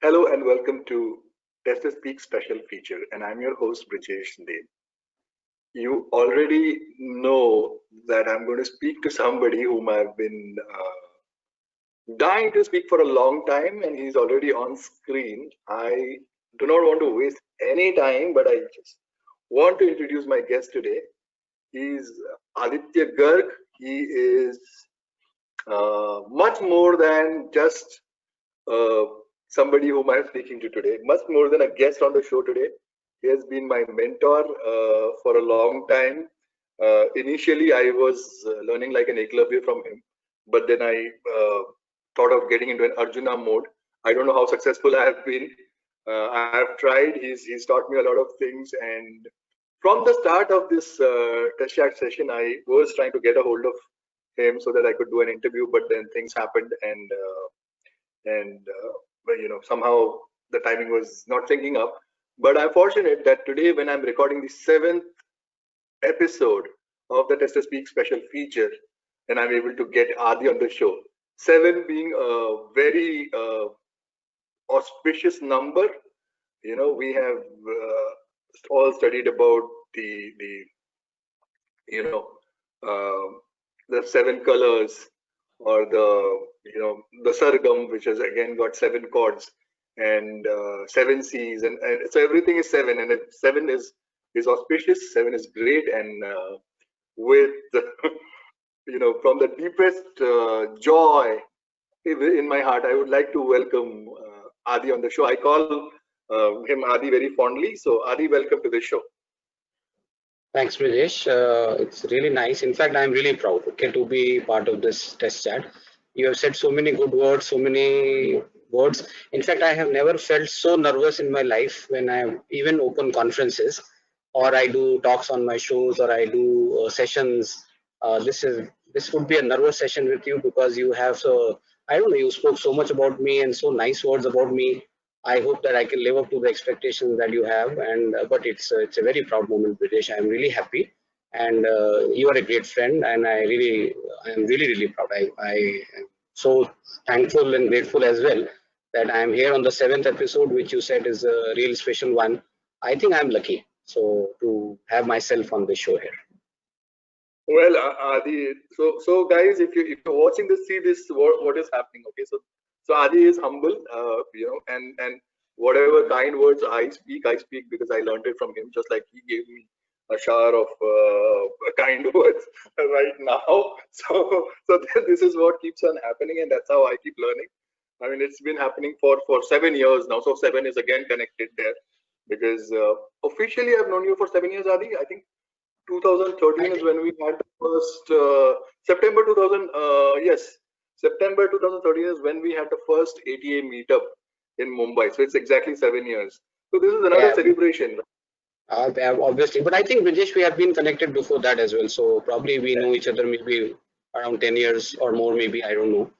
Hello and welcome to TesterSpeak Special Feature, and I'm your host Brijesh Dev. You already know that I'm going to speak to somebody whom I've been dying to speak for a long time, and he's already on screen. I do not want to waste any time, but I just want to introduce my guest today. He's Aditya Garg. He is much more than just uh, somebody whom I'm speaking to today, much more than a guest on the show today. He has been my mentor for a long time. Initially, I was learning like an eklavya from him, but then I thought of getting into an Arjuna mode. I don't know how successful I have been. I have tried. He's taught me a lot of things, and from the start of this test chat session, I was trying to get a hold of him so that I could do an interview, but then things happened, and well, somehow the timing was not syncing up. But I'm fortunate that today, when I'm recording the seventh episode of the TesterSpeak Special Feature, and I'm able to get Adi on the show. Seven being a very auspicious number. We have all studied about the you know uh, the seven colors, or the sargam, which has again got seven chords, and seven C's, and so everything is seven, and seven is auspicious, seven is great, and with from the deepest joy in my heart, I would like to welcome Adi on the show. I call him Adi very fondly. So Adi, welcome to the show. Thanks, Brijesh. It's really nice. In fact, I'm really proud, okay, to be part of this test chat. You have said so many good words, so many words. In fact, I have never felt so nervous in my life when I even open conferences, or I do talks on my shows, or I do sessions. This would be a nervous session with you because you have so I don't know. You spoke so much about me and so nice words about me. I hope that I can live up to the expectations that you have. And but it's a very proud moment, British. I'm really happy, and you are a great friend, and I'm really proud. I am so thankful and grateful as well that I'm here on the seventh episode, which you said is a real special one. I think I'm lucky so to have myself on the show here. Well, Adi, so guys, if you're watching this, see this what is happening. Okay, so Adi is humble, and whatever kind words I speak because I learned it from him. Just like he gave me a shower of kind words right now. So this is what keeps on happening, and that's how I keep learning. I mean, it's been happening for 7 years now. So seven is again connected there because officially I've known you for 7 years, Adi. I think 2013 I is think when we had the first September 2000. Yes, September 2013 is when we had the first ATA meetup in Mumbai. So it's exactly 7 years. So this is another yeah, celebration. obviously, but I think Brijesh, we have been connected before that as well. So probably we know each other maybe around 10 years or more, maybe I don't know.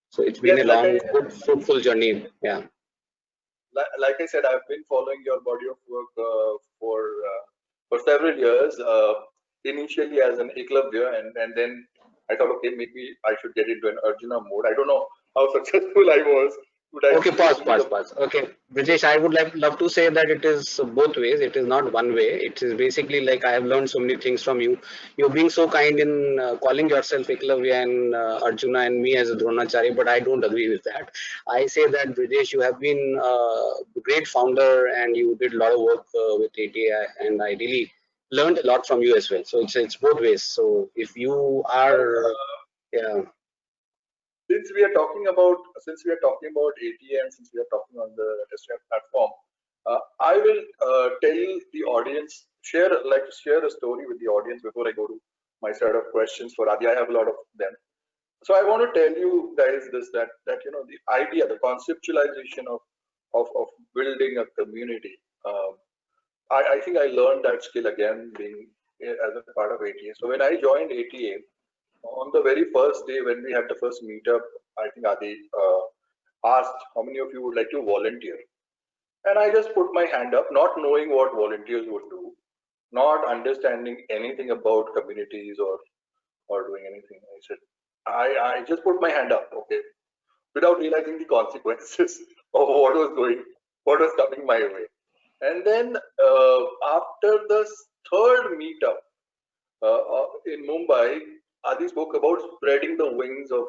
So it's been Yes, a long, good, fruitful journey. Yeah. like I said, I've been following your body of work for several years. Initially as an eklavya, and then I thought, okay, maybe I should get into an Arjuna mode. I don't know how successful I was, but I Okay, gave me the pause. Okay, Brijesh, I would love to say that it is both ways. It is not one way. It is basically like I have learned so many things from you. You're being so kind in calling yourself Eklavya and Arjuna and me as a Dronachari, but I don't agree with that. I say that Brijesh, you have been a great founder and you did a lot of work with ATI, and I really learned a lot from you as well. So it's both ways. So if you well, are, yeah, since we are talking about ATA, and since we are talking on the restaurant platform, I will tell the audience, share a story with the audience before I go to my set of questions for Adi. I have a lot of them. So I want to tell you guys this, that the idea, the conceptualization of building a community. I think I learned that skill again being as a part of ATA. So when I joined ATA, on the very first day when we had the first meetup, I think Adi asked how many of you would like to volunteer. And I just put my hand up, not knowing what volunteers would do, not understanding anything about communities or doing anything. I said, I just put my hand up, okay, without realizing the consequences. of what was coming my way. And then after the third meetup in Mumbai, Adi spoke about spreading the wings of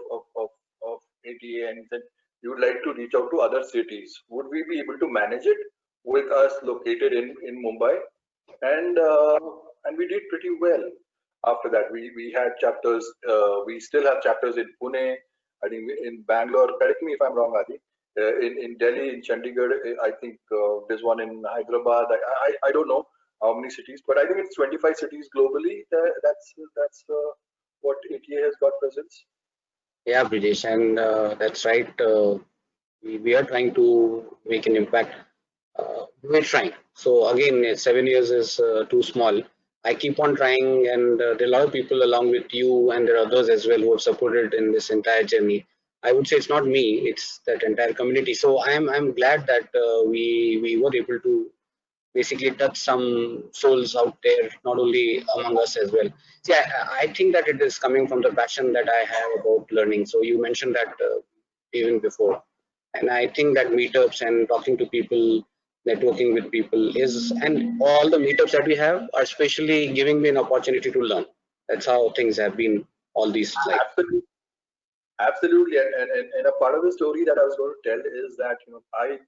ATA, and he said you would like to reach out to other cities. Would we be able to manage it with us located in Mumbai? And and we did pretty well. After that, we had chapters. We still have chapters in Pune. I think in Bangalore. Correct me if I'm wrong, Adi. In Delhi, in Chandigarh, I think there's one in Hyderabad. I don't know how many cities, but I think it's 25 cities globally. That's what ATA has got presence. Yeah, Brijesh, and that's right. We are trying to make an impact. We're trying. So again, 7 years is too small. I keep on trying, and there are a lot of people along with you, and there are others as well who have supported in this entire journey. I would say it's not me; it's that entire community. So I'm glad that we were able to basically touch some souls out there, not only among us as well. See, I think that it is coming from the passion that I have about learning. So you mentioned that even before, and I think that meetups and talking to people, networking with people is, and all the meetups that we have are especially giving me an opportunity to learn. That's how things have been all these like. Absolutely. Absolutely, and a part of the story that I was going to tell is that I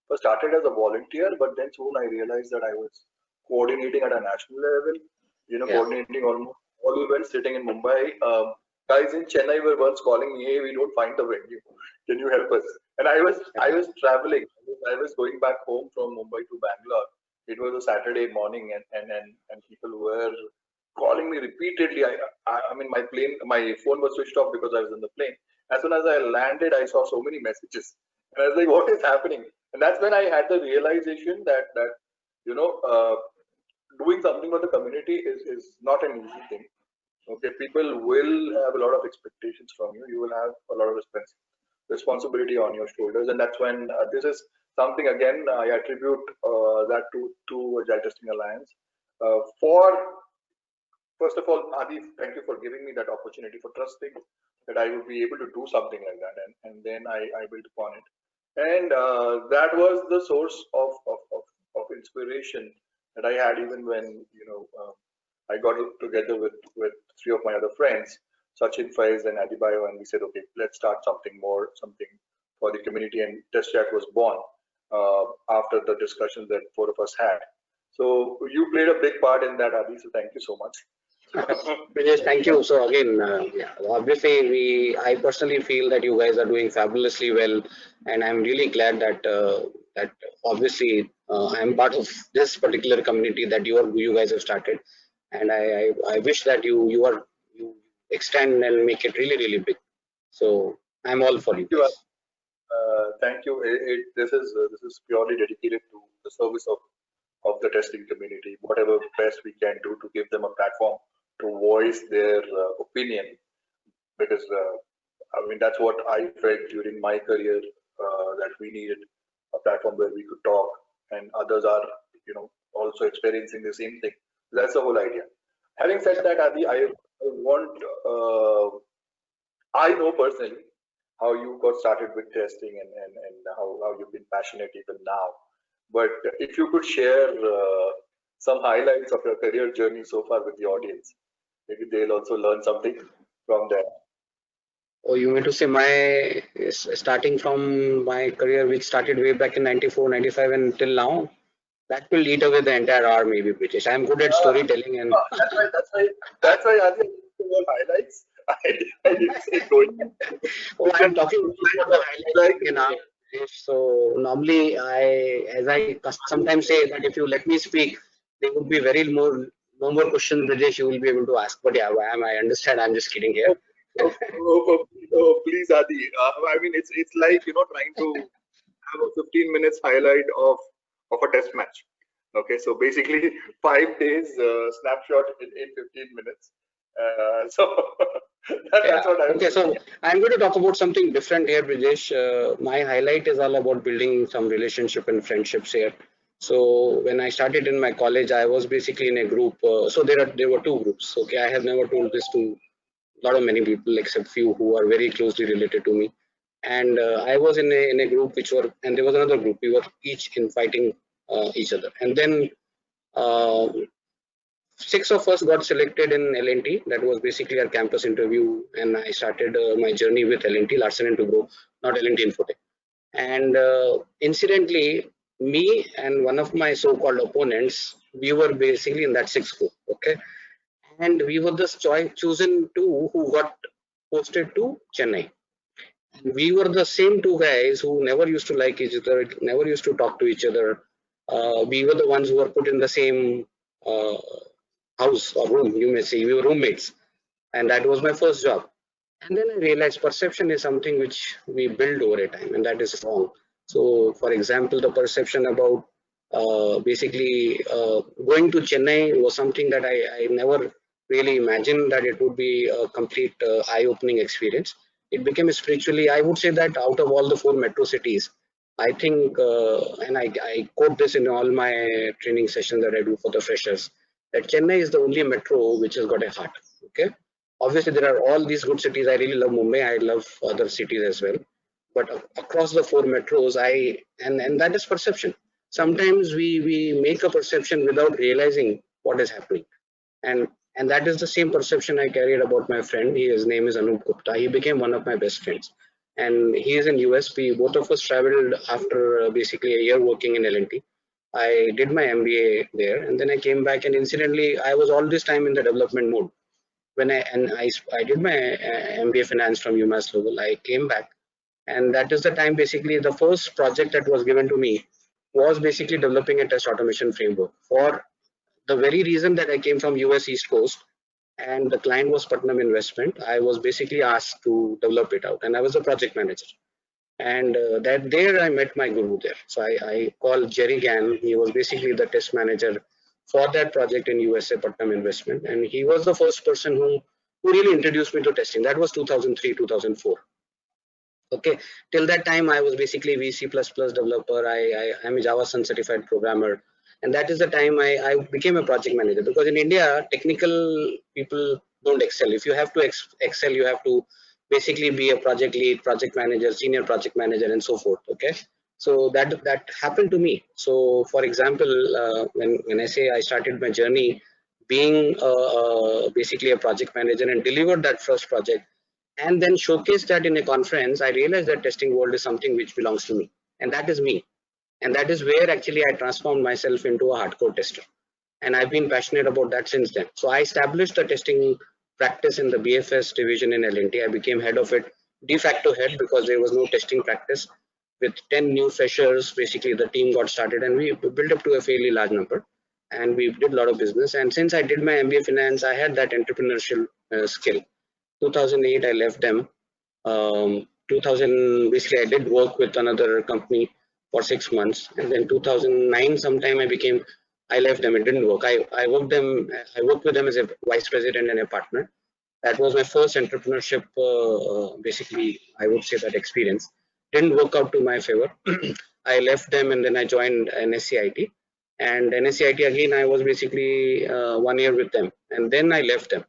first started as a volunteer, but then soon I realized that I was coordinating at a national level. Yeah. Coordinating almost all events sitting in Mumbai. Guys in Chennai were once calling me, "Hey, we don't find the venue. Can you help us?" And I was traveling. I was going back home from Mumbai to Bangalore. It was a Saturday morning, and people were calling me repeatedly. I mean, my phone was switched off because I was in the plane. As soon as I landed, I saw so many messages, and I was like, "What is happening?" And that's when I had the realization that you know, uh, doing something for the community is not an easy thing. Okay, people will have a lot of expectations from you. You will have a lot of responsibility on your shoulders, and that's when this is something again I attribute that to Agile Testing Alliance for. First of all, Adi, thank you for giving me that opportunity, for trusting that I would be able to do something like that. And then I built upon it. And that was the source of inspiration that I had even when, I got together with three of my other friends, Sachin Faiz and Adibayo, and we said, okay, let's start something for the community. And Test Chat was born after the discussions that four of us had. So you played a big part in that, Adi. So thank you so much. Brijesh, thank you. So again, yeah, obviously, I personally feel that you guys are doing fabulously well, and I'm really glad that that obviously I'm part of this particular community that you guys have started, and I wish that you extend and make it really big. So I'm all for you You. guys. Thank you. This is purely dedicated to the service of the testing community. Whatever best we can do to give them a platform to voice their opinion, because I mean that's what I felt during my career, that we needed a platform where we could talk, and others are also experiencing the same thing. That's the whole idea. Having said that, Adi, I want I know personally how you got started with testing, and how you've been passionate even now. But if you could share some highlights of your career journey so far with the audience, maybe they'll also learn something from there. Oh, you mean to say my starting from my career, which started way back in 94, 95, and till now? That will eat away the entire hour, maybe, British. I'm good at Uh, storytelling, and that's why I think more highlights. I didn't say going oh, I'm because talking about the highlights like like an hour. British. So normally, as I sometimes say that if you let me speak, there would be very more no more questions, British. You will be able to ask. But yeah, I understand. I'm just kidding here. please, Adi. I mean, it's like trying to have a 15 minutes highlight of a test match. Okay, so basically 5 days snapshot in 15 minutes. So Yeah. that's what I Okay. was. So I'm going to talk about something different here, Brijesh. My highlight is all about building some relationship and friendships here. So when I started in my college, I was basically in a group. So there were two groups. Okay, I have never told this to a lot of many people except few who are very closely related to me. And I was in a group which were, and there was another group. We were each in fighting each other. And then uh, six of us got selected in L&T. That was basically our campus interview, and I started my journey with L&T, Larsen and Toubro, not L&T Infotech. And incidentally, me and one of my so-called opponents, we were basically in that sixth group. Okay, and we were the chosen two who got posted to Chennai. We were the same two guys who never used to like each other, never used to talk to each other. We were the ones who were put in the same uh, house or room, you may say. We were roommates, and that was my first job. And then I realized perception is something which we build over a time, and that is wrong. So, for example, the perception about basically going to Chennai was something that I never really imagined that it would be a complete eye-opening experience. It became spiritually, I would say that out of all the four metro cities, I think, and I quote this in all my training sessions that I do for the freshers, that Chennai is the only metro which has got a heart. Okay, obviously there are all these good cities. I really love Mumbai. I love other cities as well. But across the four metros, and that is perception. Sometimes we make a perception without realizing what is happening, and and that is the same perception I carried about my friend. His name is Anup Gupta. He became one of my best friends, and he is in US. We both of us traveled after basically a year working in L&T. I did my MBA there, and then I came back. And incidentally, I was all this time in the development mode when I did my MBA finance from UMass Global. I came back, and that is the time basically the first project that was given to me was basically developing a test automation framework for the very reason that I came from US East Coast, and the client was Putnam Investment. I was basically asked to develop it out, and I was a project manager. And that there I met my guru there. So I called Jerry Gann. He was basically the test manager for that project in USA Putnam Investment, and he was the first person who really introduced me to testing. That was 2003, 2004. Okay, till that time I was basically VC++ developer. I am a Java Sun certified programmer, and that is the time I became a project manager, because in India technical people don't excel. If you have to excel, you have to basically be a project lead, project manager, senior project manager, and so forth. Okay, so that happened to me. So for example, when I say I started my journey being basically a project manager and delivered that first project, and then showcase that in a conference, I realized that testing world is something which belongs to me, and that is me. And that is where actually I transformed myself into a hardcore tester. And I've been passionate about that since then. So I established the testing practice in the BFS division in L&T. I became head of it, de facto head, because there was no testing practice. With 10 new freshers, basically the team got started, and we built up to a fairly large number. And we did a lot of business. And since I did my MBA finance, I had that entrepreneurial skill. 2008 I left them. 2000 basically I did work with another company for 6 months, and then 2009 sometime I left them. It didn't work. I worked with them as a vice president and a partner. That was my first entrepreneurship basically I would say that experience didn't work out to my favor. I left them, and then I joined NSCIT, and NSCIT again I was basically 1 year with them, and then I left them.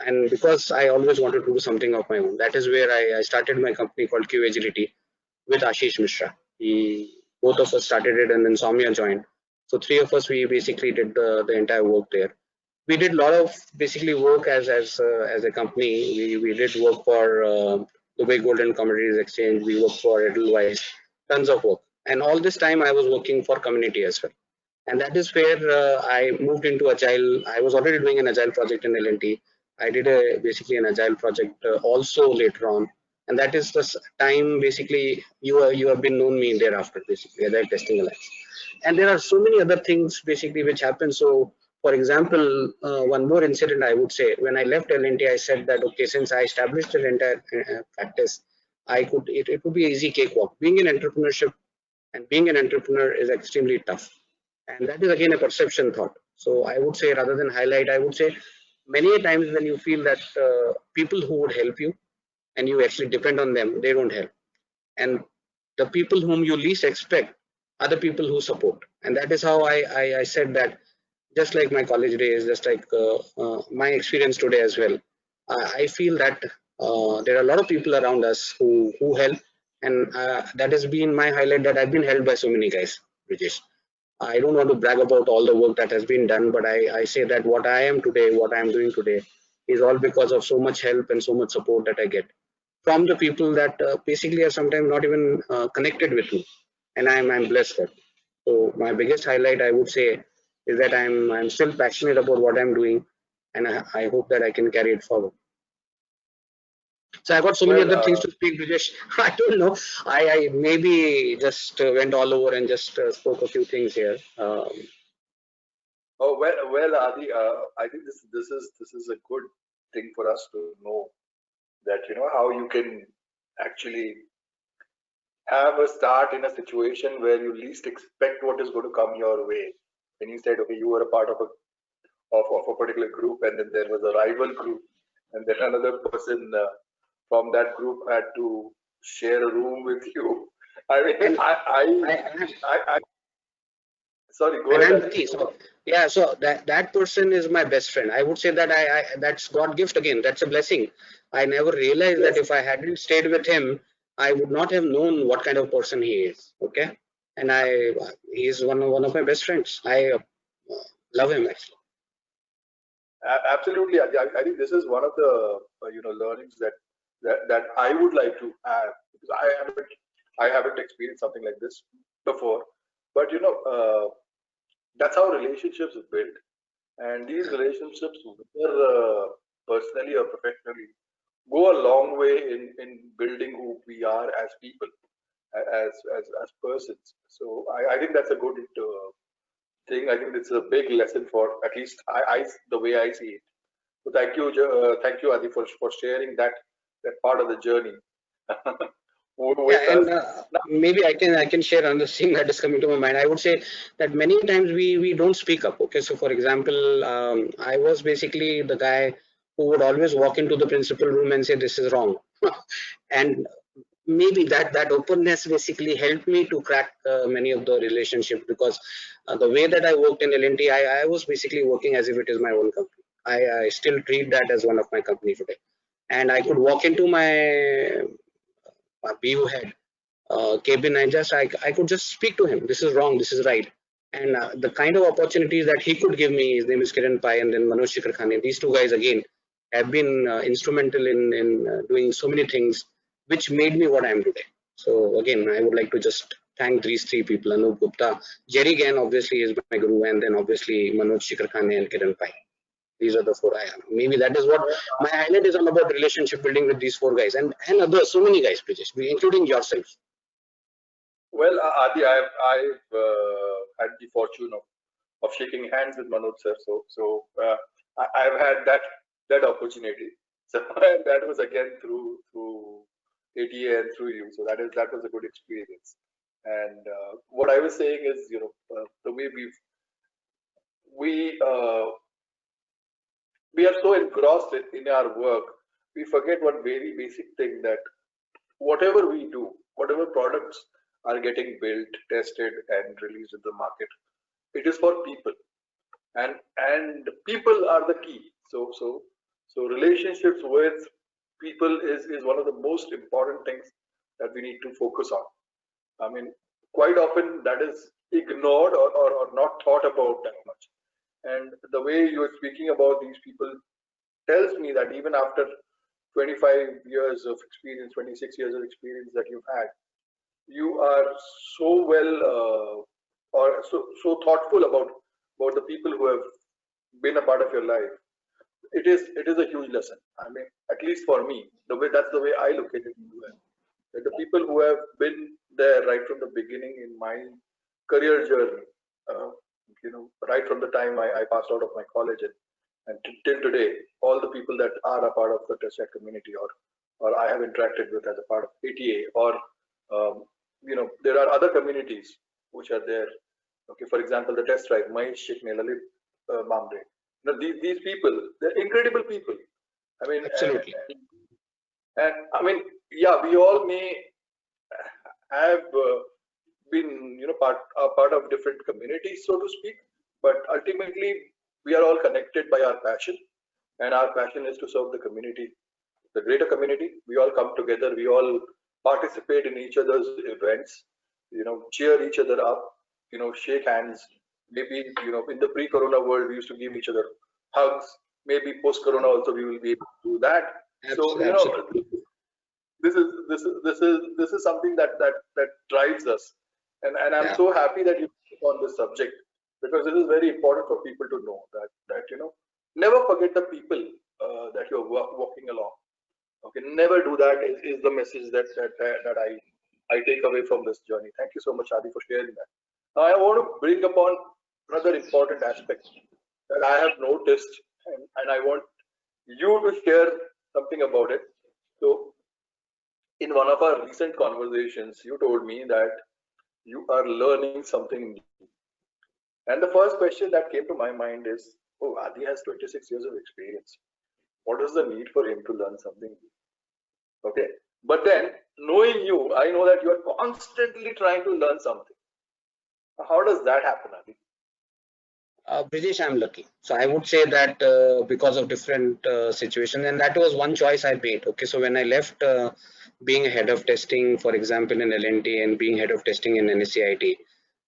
And because I always wanted to do something of my own, that is where I started my company called Q Agility with Ashish Mishra. Both of us started it, and then Soumya joined. So three of us, we basically did the entire work there. We did a lot of basically work as a company. We did work for Dubai Gold and Commodities Exchange. We worked for Edelweiss, tons of work. And all this time I was working for community as well. And that is where I moved into agile. I was already doing an agile project in L&T. I did basically an agile project also later on, and that is the time basically you have been known me thereafter, basically agile testing alliance. And there are so many other things basically which happen. So for example, one more incident I would say, when I left L&T, I said that okay, since I established an entire practice, it would be an easy cakewalk. Being an entrepreneurship and being an entrepreneur is extremely tough, and that is again a perception thought. So I would say, rather than highlight, I would say many times when you feel that people who would help you and you actually depend on them, they don't help, and the people whom you least expect are the people who support. And that is how I said that, just like my college days, just like my experience today as well, I feel that There are a lot of people around us who help, and that has been my highlight, that I've been helped by so many guys, Brijesh. I don't want to brag about all the work that has been done, but I say that what I am today, what I am doing today, is all because of so much help and so much support that I get from the people that basically are sometimes not even connected with me, and I'm blessed for. So my biggest highlight, I would say, is that I'm still passionate about what I'm doing, and I hope that I can carry it forward. So I got so many Well, other things to speak, Brijesh. I don't know. I maybe just went all over and just spoke a few things here. Adi, I think this is a good thing for us to know, that how you can actually have a start in a situation where you least expect what is going to come your way. When you said, okay, you were a part of a particular group, and then there was a rival group, and then another person from that group had to share a room with you. I mean, And I sorry, go and ahead, I'm Adi. lucky. So yeah, so that person is my best friend. I would say that I that's God gift again. That's a blessing. I never realized that Yes, if I hadn't stayed with him, I would not have known what kind of person he is. Okay, and he is one of my best friends. I love him actually. absolutely. I think this is one of the learnings that I would like to have, because I haven't experienced something like this before. But that's how relationships are built, and these relationships, whether personally or professionally, go a long way in building who we are as people, as persons. So I think that's a good thing. I think it's a big lesson for, at least the way I see it. So thank you, Adi, for sharing that part of the journey Yeah, with us. and Now, maybe I can share another thing that is coming to my mind. I would say that many times we don't speak up. Okay, so for example, I was basically the guy who would always walk into the principal room and say this is wrong, and maybe that openness basically helped me to crack many of the relationships, because the way that I worked in L&T, I was basically working as if it is my own company. I still treat that as one of my company today, and I could walk into my BU head cabin, I could just speak to him. This is wrong. This is right. And the kind of opportunities that he could give me, his name is Kiran Pai and then Manoj Shikhar Khane. These two guys again have been instrumental in doing so many things, which made me what I am today. So again, I would like to just thank these three people: Anup Gupta, Jerry Gann obviously is my guru, and then obviously Manoj Shikhar Khane and Kiran Pai. These are the four I am. Maybe that is what my highlight is all about: relationship building with these four guys and others, so many guys, Brijesh, including yourself. Adi, I've had the fortune of shaking hands with Manoj sir. So I've had that opportunity. So that was again through ATA and through you. So that was a good experience. And what I was saying is, the way we are so engrossed in our work, we forget one very basic thing, that whatever we do, whatever products are getting built, tested, and released in the market, it is for people, and people are the key. So relationships with people is one of the most important things that we need to focus on. I mean, quite often that is ignored, or not thought about that much. And the way you're speaking about these people tells me that even after 25 years of experience, 26 years of experience that you've had, you are so well, or so thoughtful about the people who have been a part of your life. It is a huge lesson. I mean, at least for me, that's the way I look at it as well. That the people who have been there right from the beginning in my career journey, uh, right from the time I passed out of my college, and till today, all the people that are a part of the TestSpeak community, or I have interacted with as a part of ATA, or there are other communities which are there. Okay, for example, the test drive, Mahesh Shikne, Lalit Mamre. These people, they're incredible people. I mean, Absolutely. and I mean, yeah, we all may have been, part of different communities, so to speak, but ultimately we are all connected by our passion, and our passion is to serve the community the greater community. We all come together. We all participate in each other's events. Cheer each other up. Shake hands. Maybe in the pre-corona world, we used to give each other hugs. Maybe post-corona also we will be able to do that. So Absolutely. this is something that drives us, and I'm Yeah. so happy that you took on this subject, because this is very important for people to know that never forget the people that you're walking along. Okay, never do that is the message that I take away from this journey. Thank you so much, Adi, for sharing that. Now I want to bring upon another important aspect that I have noticed, and I want you to share something about it. So in one of our recent conversations, you told me that you are learning something new. And the first question that came to my mind is, oh, Adi has 26 years of experience. What is the need for him to learn something new? Okay. But then, knowing you, I know that you are constantly trying to learn something. How does that happen, Adi? British, I'm lucky. So I would say that because of different situations, and that was one choice I made. Okay, so when I left being a head of testing, for example, in L&T and being head of testing in NSCIT,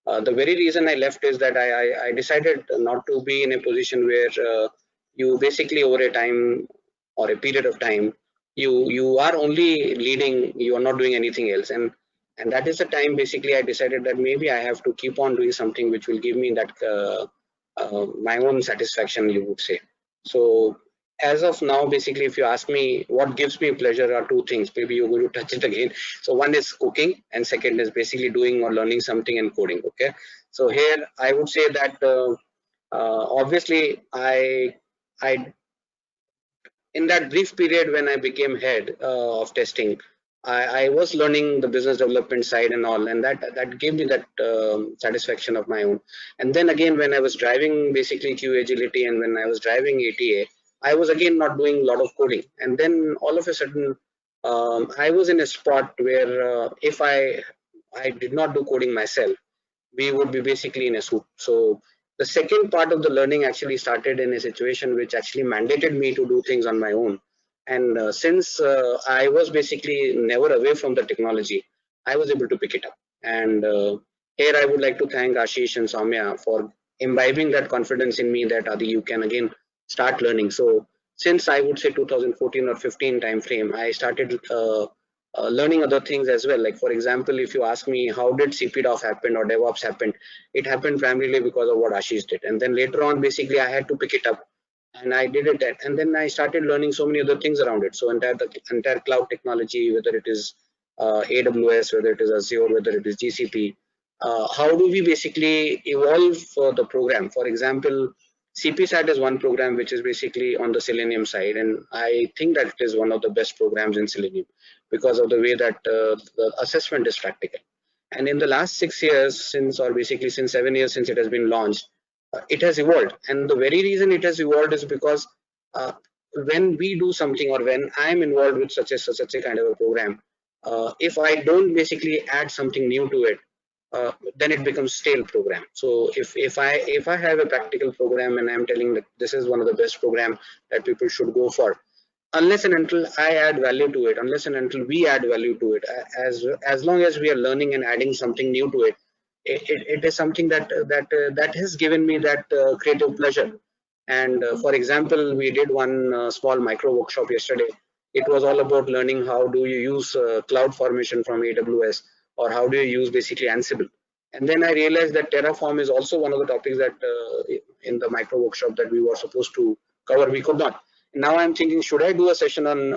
the very reason I left is that I decided not to be in a position where you basically over a time or a period of time, you are only leading, you are not doing anything else. And that is the time basically I decided that maybe I have to keep on doing something which will give me that my own satisfaction, you would say. So as of now, basically, if you ask me what gives me pleasure are two things. Maybe you're going to touch it again. So one is cooking, and second is basically doing or learning something and coding. Okay. So here I would say that obviously I in that brief period when I became head of testing, I was learning the business development side and all, and that gave me that satisfaction of my own. And then again, when I was driving basically QA agility, and when I was driving ATA, I was again not doing a lot of coding. And then all of a sudden, I was in a spot where if I did not do coding myself, we would be basically in a soup. So the second part of the learning actually started in a situation which actually mandated me to do things on my own. And since I was basically never away from the technology, I was able to pick it up. And here I would like to thank Ashish and Soumya for imbibing that confidence in me that Adi, you can again start learning. So since I would say 2014 or 15 time frame, I started learning other things as well. Like for example, if you ask me how did CPDOF happen or DevOps happen, it happened primarily because of what Ashish did. And then later on, basically, I had to pick it up, and I did it. And then I started learning so many other things around it. So the entire cloud technology, whether it is AWS, whether it is Azure, whether it is GCP, how do we basically evolve the program? For example, CPSAT is one program which is basically on the Selenium side, and I think that it is one of the best programs in Selenium because of the way that the assessment is practical. And in the last 6 years, or basically since 7 years since it has been launched, it has evolved. And the very reason it has evolved is because when we do something, or when I'm involved with such a kind of a program, if I don't basically add something new to it, then it becomes stale program. So if I have a practical program and I'm telling that this is one of the best program that people should go for, unless and until I add value to it, unless and until we add value to it, as long as we are learning and adding something new to it, it is something that has given me that creative pleasure. And for example, we did one small micro workshop yesterday. It was all about learning how do you use cloud formation from AWS, or how do you use basically Ansible. And then I realized that Terraform is also one of the topics that in the micro workshop that we were supposed to cover, we could not. Now I'm thinking, should I do a session on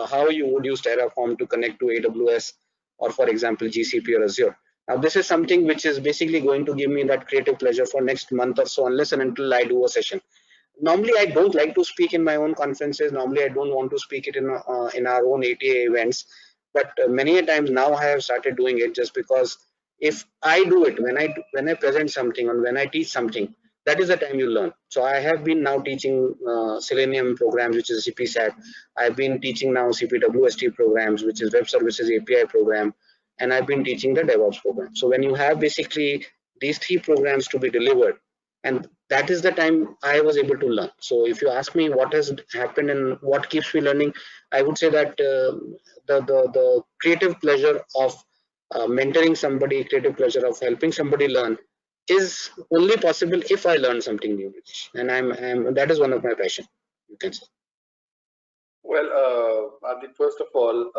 how you would use Terraform to connect to AWS, or for example, GCP or Azure. Now this is something which is basically going to give me that creative pleasure for next month or so, unless and until I do a session. Normally I don't like to speak in my own conferences. Normally I don't want to speak it in our own ATA events, but many a times now I have started doing it, just because if I do it, when I present something and when I teach something, that is the time you learn. So I have been now teaching Selenium programs, which is CPSAT. I've been teaching now CPWST programs, which is Web Services API program, and I've been teaching the DevOps program. So when you have basically these three programs to be delivered, and that is the time I was able to learn. So if you ask me what has happened and what keeps me learning, I would say that the creative pleasure of mentoring somebody, creative pleasure of helping somebody learn is only possible if I learn something new, and that is one of my passion, you can say. Well, Adi, first of all,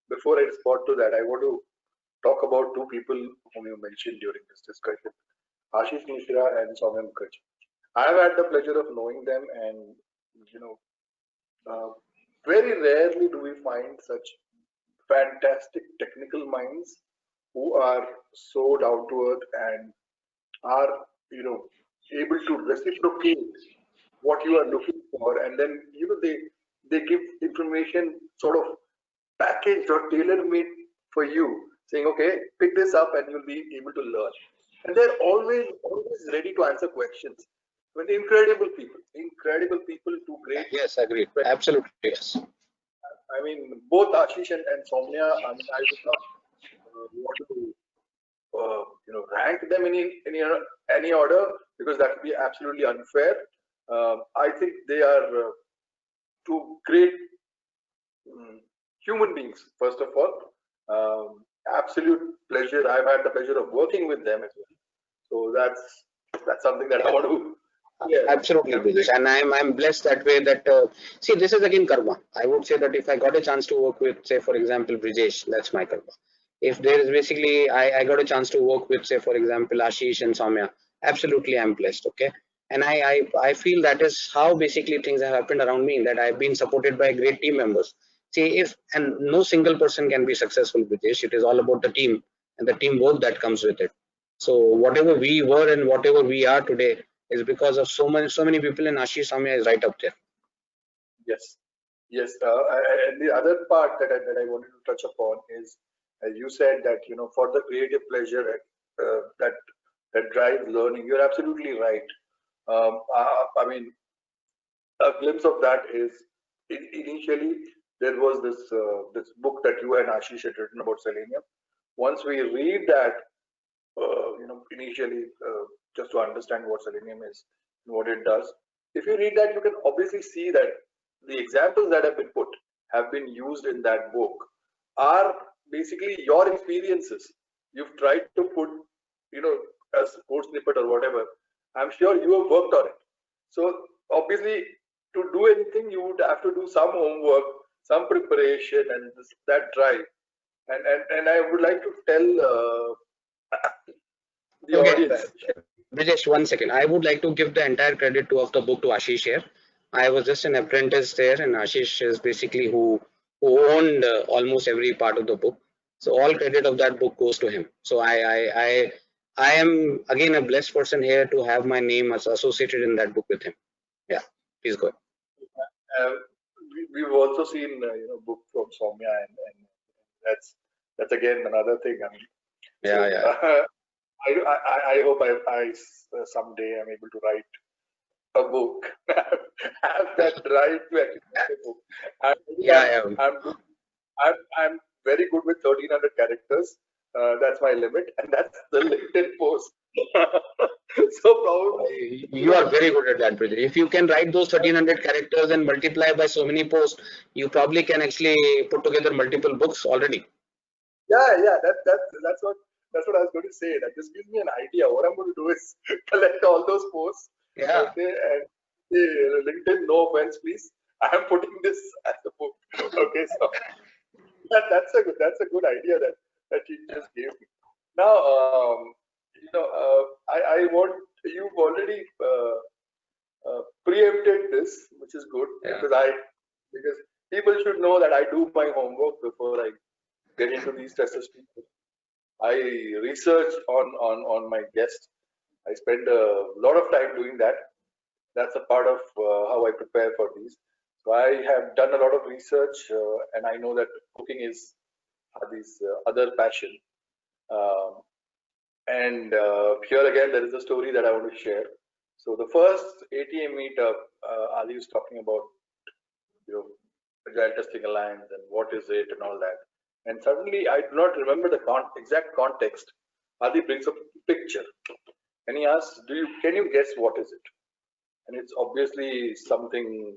before I respond to that, I want to talk about two people whom you mentioned during this discussion, Ashish Mishra and Soumya Mukherjee. I have had the pleasure of knowing them, and you know, uh, very rarely do we find such fantastic technical minds who are so down to earth and are, you know, able to reciprocate what you are looking for, and then they give information sort of packaged or tailor made for you, saying, okay, pick this up and you'll be able to learn. And they're always ready to answer questions. I mean, incredible people, two great. Yes, agreed. Absolutely, yes. I mean, both Ashish and Soumya. I mean, I would not want to rank them in any order, because that would be absolutely unfair. I think they are two great human beings, first of all. Absolute pleasure. I've had the pleasure of working with them as well. So that's something that I want to. Yeah, Absolutely, Brijesh. And I'm blessed that way that see, this is again karma. I would say that if I got a chance to work with, say for example, Brijesh, that's my karma. If there is basically I got a chance to work with, say for example, Ashish and Soumya, absolutely I'm blessed. Okay. And I feel that is how basically things have happened around me, that I've been supported by great team members. See, if and no single person can be successful, Brijesh. It is all about the team and the teamwork that comes with it. So whatever we were and whatever we are today is because of so many people, and Ashish Soumya is right up there. Yes, yes. And the other part that I wanted to touch upon is, as you said, that for the creative pleasure that drives learning. You're absolutely right. I mean, a glimpse of that is, initially there was this book that you and Ashish had written about selenium. Once we read that, initially, just to understand what selenium is and what it does, if you read that, you can obviously see that the examples that have been put, have been used in that book, are basically your experiences. You've tried to put, a code snippet or whatever. I'm sure you have worked on it. So obviously, to do anything, you would have to do some homework, some preparation, and that drive. And I would like to tell the Okay, audience. Brijesh, 1 second. I would like to give the entire credit to of the book to Ashish here. I was just an apprentice there, and Ashish is basically who owned almost every part of the book. So all credit of that book goes to him. So I am again a blessed person here to have my name as associated in that book with him. Yeah, please go ahead. Uh, we've also seen book from Soumya, and that's again another thing. I mean, so Yeah, yeah, I hope I someday I'm able to write a book, have that drive to actually write a book. yeah, I'm, yeah. I'm good. I'm very good with 1,300 characters. That's my limit, and that's the LinkedIn post. So probably, You are very good at that, Bridget. If you can write those 1,300 characters and multiply by so many posts, you probably can actually put together multiple books already. yeah. That's what I was going to say. That just gives me an idea. What I'm going to do is collect all those posts, Yeah. okay, and LinkedIn, no offense, please. I am putting this as a book. Okay, so that's a good idea that you just gave me. Now, I want, you've already preempted this, which is good, Yeah. because people should know that I do my homework before I get into these testers. I research on my guests. I spend a lot of time doing that. That's a part of how I prepare for these. So I have done a lot of research, and I know that cooking is Adi's other passion. Um, and here again, there is a story that I want to share. So the first ATM meetup, Ali was talking about, you know, Agile Testing Alliance and what is it and all that. And suddenly, I do not remember the exact context. Adi brings up a picture. and he asks, can you guess what is it? And it's obviously something,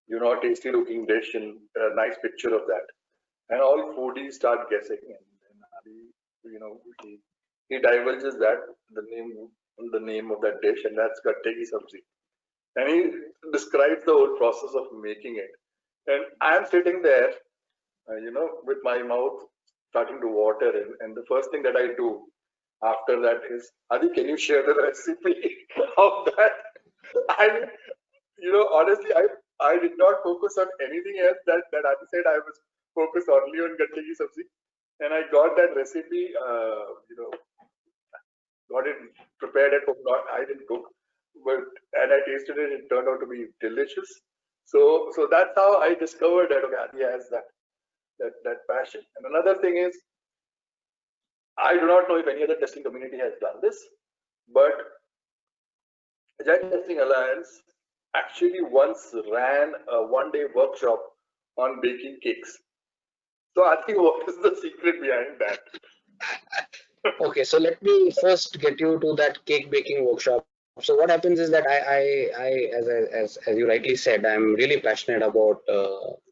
a tasty looking dish and a nice picture of that. And all foodies start guessing, and Ali, he divulges that the name of that dish, and that's gatte ki sabzi. And he describes the whole process of making it. And I'm sitting there, with my mouth starting to water, and the first thing that I do after that is, Adi, can you share the recipe of that? I honestly, I did not focus on anything else that Adi said. I was focused only on gatte ki sabzi, and I got that recipe, got it prepared at home. Not I didn't cook, but and I tasted it. It turned out to be delicious. So that's how I discovered that okay, Adi has that passion. And another thing is, I do not know if any other testing community has done this, but Agile Testing Alliance actually once ran a one-day workshop on baking cakes. So I think what is the secret behind that? Okay, so let me first get you to that cake baking workshop. So what happens is that as you rightly said, I'm really passionate about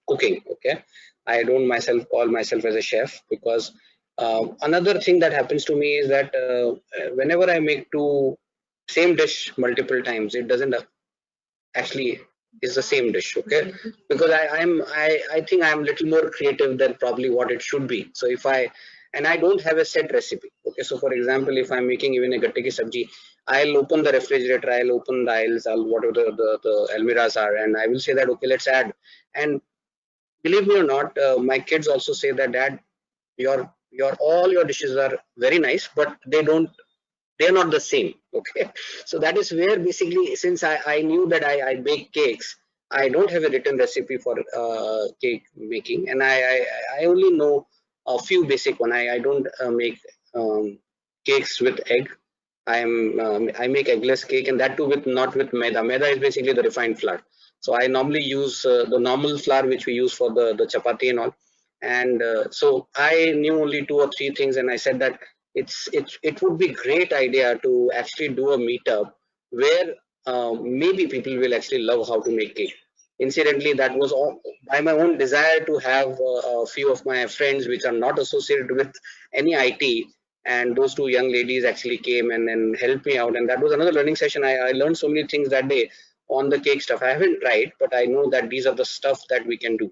cooking. Okay, I don't call myself as a chef because another thing that happens to me is that whenever I make same dish multiple times, it doesn't actually is the same dish. Okay, because I think I'm a little more creative than probably what it should be. So if I don't have a set recipe. Okay, so for example, if I'm making even a gatte ki sabji, I'll open the refrigerator, I'll open the aisles, whatever the almiras are, and I will say that okay, let's add. And believe me or not, my kids also say that dad, your all your dishes are very nice, but they're not the same. Okay, so that is where basically, since I knew that I bake cakes, I don't have a written recipe for cake making, and I only know a few basic one. I don't make cakes with egg. I make eggless cake, and that too with not with maida. Maida is basically the refined flour. So I normally use the normal flour which we use for the chapati and all. And so I knew only two or three things, and I said that it would be great idea to actually do a meetup where maybe people will actually love how to make cake. Incidentally, that was all by my own desire to have a few of my friends which are not associated with any IT, and those two young ladies actually came and then helped me out, and that was another learning session. I learned so many things that day on the cake stuff. I haven't tried, but I know that these are the stuff that we can do.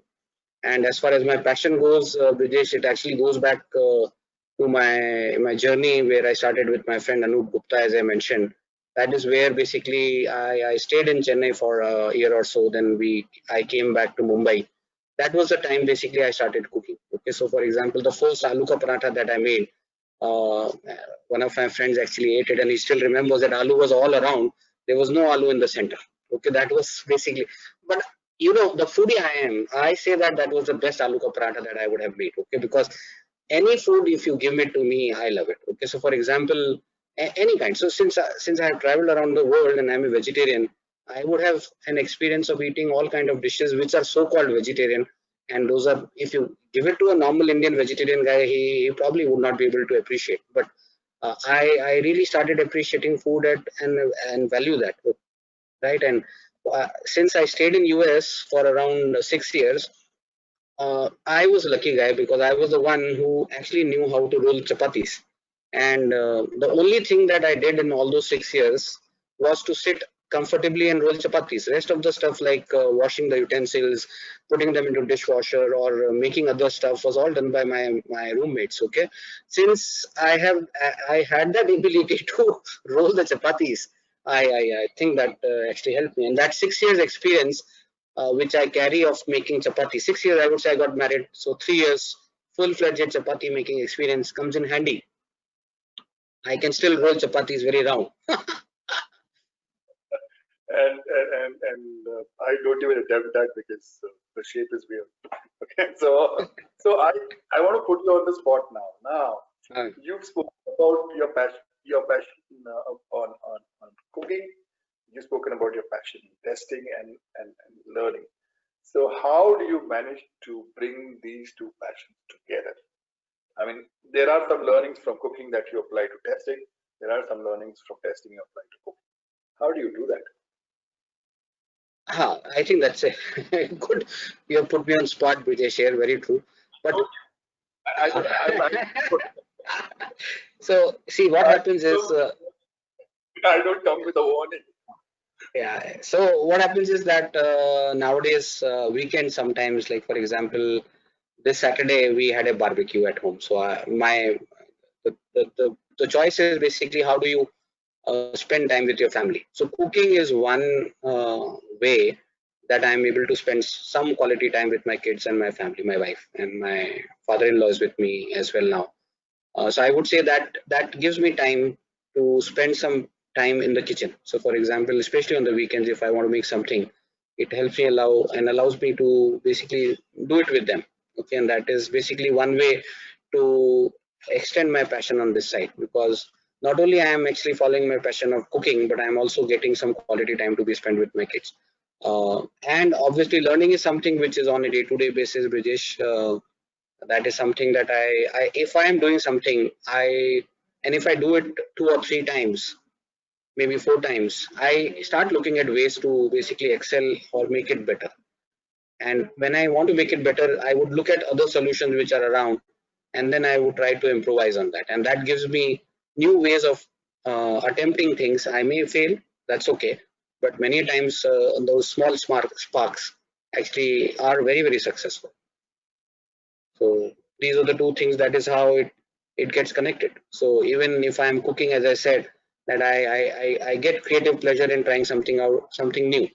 And as far as my passion goes, Brijesh, it actually goes back to my journey where I started with my friend Anup Gupta, as I mentioned. That is where basically I stayed in Chennai for a year or so. Then I came back to Mumbai. That was the time basically I started cooking. Okay, so for example, the first aloo ka paratha that I made, uh, one of my friends actually ate it, and he still remembers that aloo was all around. There was no aloo in the center. Okay, that was basically. But the foodie I am, I say that that was the best aloo ka paratha that I would have made. Okay, because any food, if you give it to me, I love it. Okay, so for example, any kind. So since I have traveled around the world and I'm a vegetarian, I would have an experience of eating all kind of dishes which are so-called vegetarian, and those are, if you give it to a normal Indian vegetarian guy, he probably would not be able to appreciate. But I really started appreciating food and value that, right? And since I stayed in US for around 6 years, I was a lucky guy because I was the one who actually knew how to roll chapatis. And the only thing that I did in all those 6 years was to sit comfortably and roll chapatis. Rest of the stuff like washing the utensils, putting them into dishwasher, or making other stuff was all done by my roommates. Okay, since I had that ability to roll the chapatis, I think that actually helped me. And that 6 years experience which I carry of making chapati. 6 years, I would say I got married. So 3 years full-fledged chapati making experience comes in handy. I can still roll chapatis very round. And I don't even attempt that because the shape is weird. Okay, so I want to put you on the spot now. You've spoken about your passion on cooking. You've spoken about your passion in testing and learning. So how do you manage to bring these two passions together? I mean, there are some learnings from cooking that you apply to testing, There are some learnings from testing your flight to cooking. How do you do that? I think that's a good. You have put me on spot, Brijesh here. Very true. But so see what happens is. I don't come with a warning. Yeah. So what happens is that nowadays weekend sometimes, like for example, this Saturday we had a barbecue at home. So my the choice is basically how do you spend time with your family. So cooking is one way that I'm able to spend some quality time with my kids and my family, my wife and my father-in-law is with me as well now. So I would say that that gives me time to spend some time in the kitchen. So for example, especially on the weekends, if I want to make something, it helps me allows me to basically do it with them. Okay, and that is basically one way to extend my passion on this side, because not only I am actually following my passion of cooking, but I am also getting some quality time to be spent with my kids. And obviously, learning is something which is on a day-to-day basis, Brijesh. That is something that I if I am doing something, and if I do it 2 or 3 times, maybe 4 times, I start looking at ways to basically excel or make it better. And when I want to make it better, I would look at other solutions which are around, and then I would try to improvise on that. And that gives me new ways of attempting things. I may fail, that's okay, but many times those small sparks actually are very, very successful. So these are the two things. That is how it gets connected. So even if I'm cooking, as I said, that I get creative pleasure in trying something out, something new,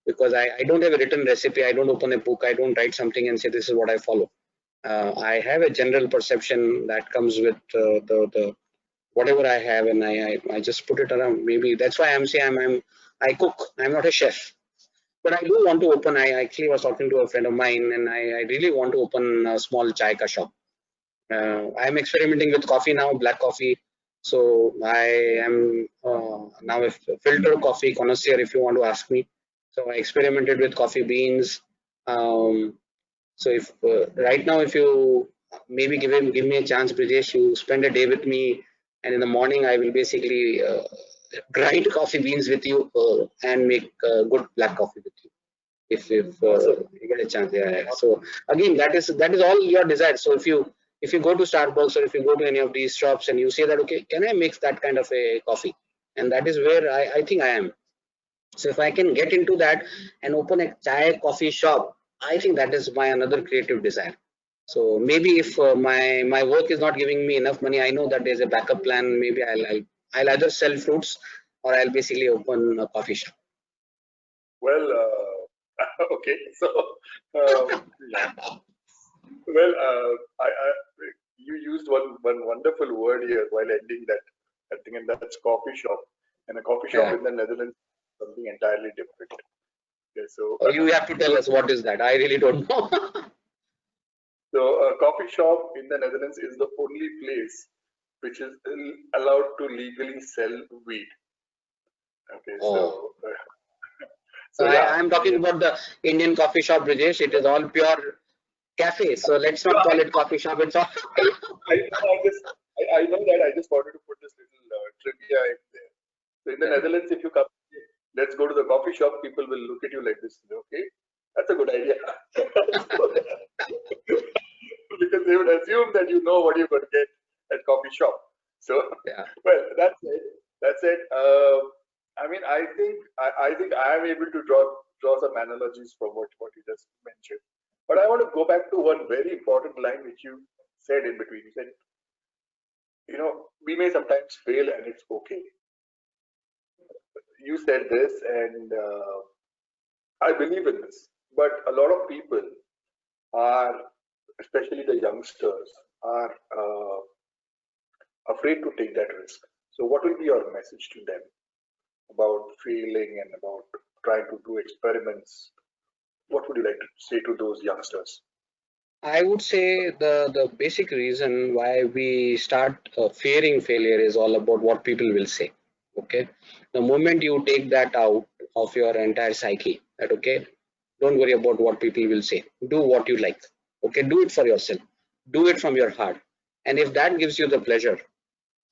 because I don't have a written recipe. I don't open a book. I don't write something and say this is what I follow. I have a general perception that comes with the whatever I have, and I just put it around. Maybe that's why I'm saying I cook. I'm not a chef, but I do want to open. I actually was talking to a friend of mine, and I really want to open a small chai ka shop. I'm experimenting with coffee now, black coffee. So I am now a filter coffee connoisseur, if you want to ask me. So I experimented with coffee beans. So if right now, if you maybe give me a chance, Brijesh, you spend a day with me, and in the morning I will basically grind coffee beans with you and make good black coffee with you. If you get a chance, yeah. So again, that is all your desire. So if you go to Starbucks or if you go to any of these shops and you say that, okay, can I mix that kind of a coffee? And that is where I think I am. So if I can get into that and open a chai coffee shop, I think that is my another creative desire. So maybe if my work is not giving me enough money, I know that there's a backup plan. Maybe I'll either sell fruits or I'll basically open a coffee shop. Well, okay. So, yeah. Well, you used one wonderful word here while ending that thing, and that's coffee shop. And a coffee shop in the Netherlands is something entirely different. Okay, so you have to tell us what is that. I really don't know. so a coffee shop in the Netherlands is the only place which is allowed to legally sell weed. Okay, so yeah. I'm talking about the Indian coffee shop, Brijesh. It is all pure cafe. So let's not call it coffee shop. It's all. I know that. I just wanted to put this little trivia in there. So in the Netherlands, if you come, let's go to the coffee shop. People will look at you like this. Okay, that's a good idea. Because they would assume that you know what you're going to get at coffee shop. So, well, that's it. That's it. I mean, I think I am able to draw some analogies from what you just mentioned. But I want to go back to one very important line which you said in between. You said, we may sometimes fail and it's okay. You said this, and I believe in this. But a lot of people are, especially the youngsters, are afraid to take that risk. So what will be your message to them about failing and about trying to do experiments? What would you like to say to those youngsters? I would say the basic reason why we start fearing failure is all about what people will say. Okay, the moment you take that out of your entire psyche, that okay, don't worry about what people will say. Do what you like. Okay, do it for yourself. Do it from your heart. And if that gives you the pleasure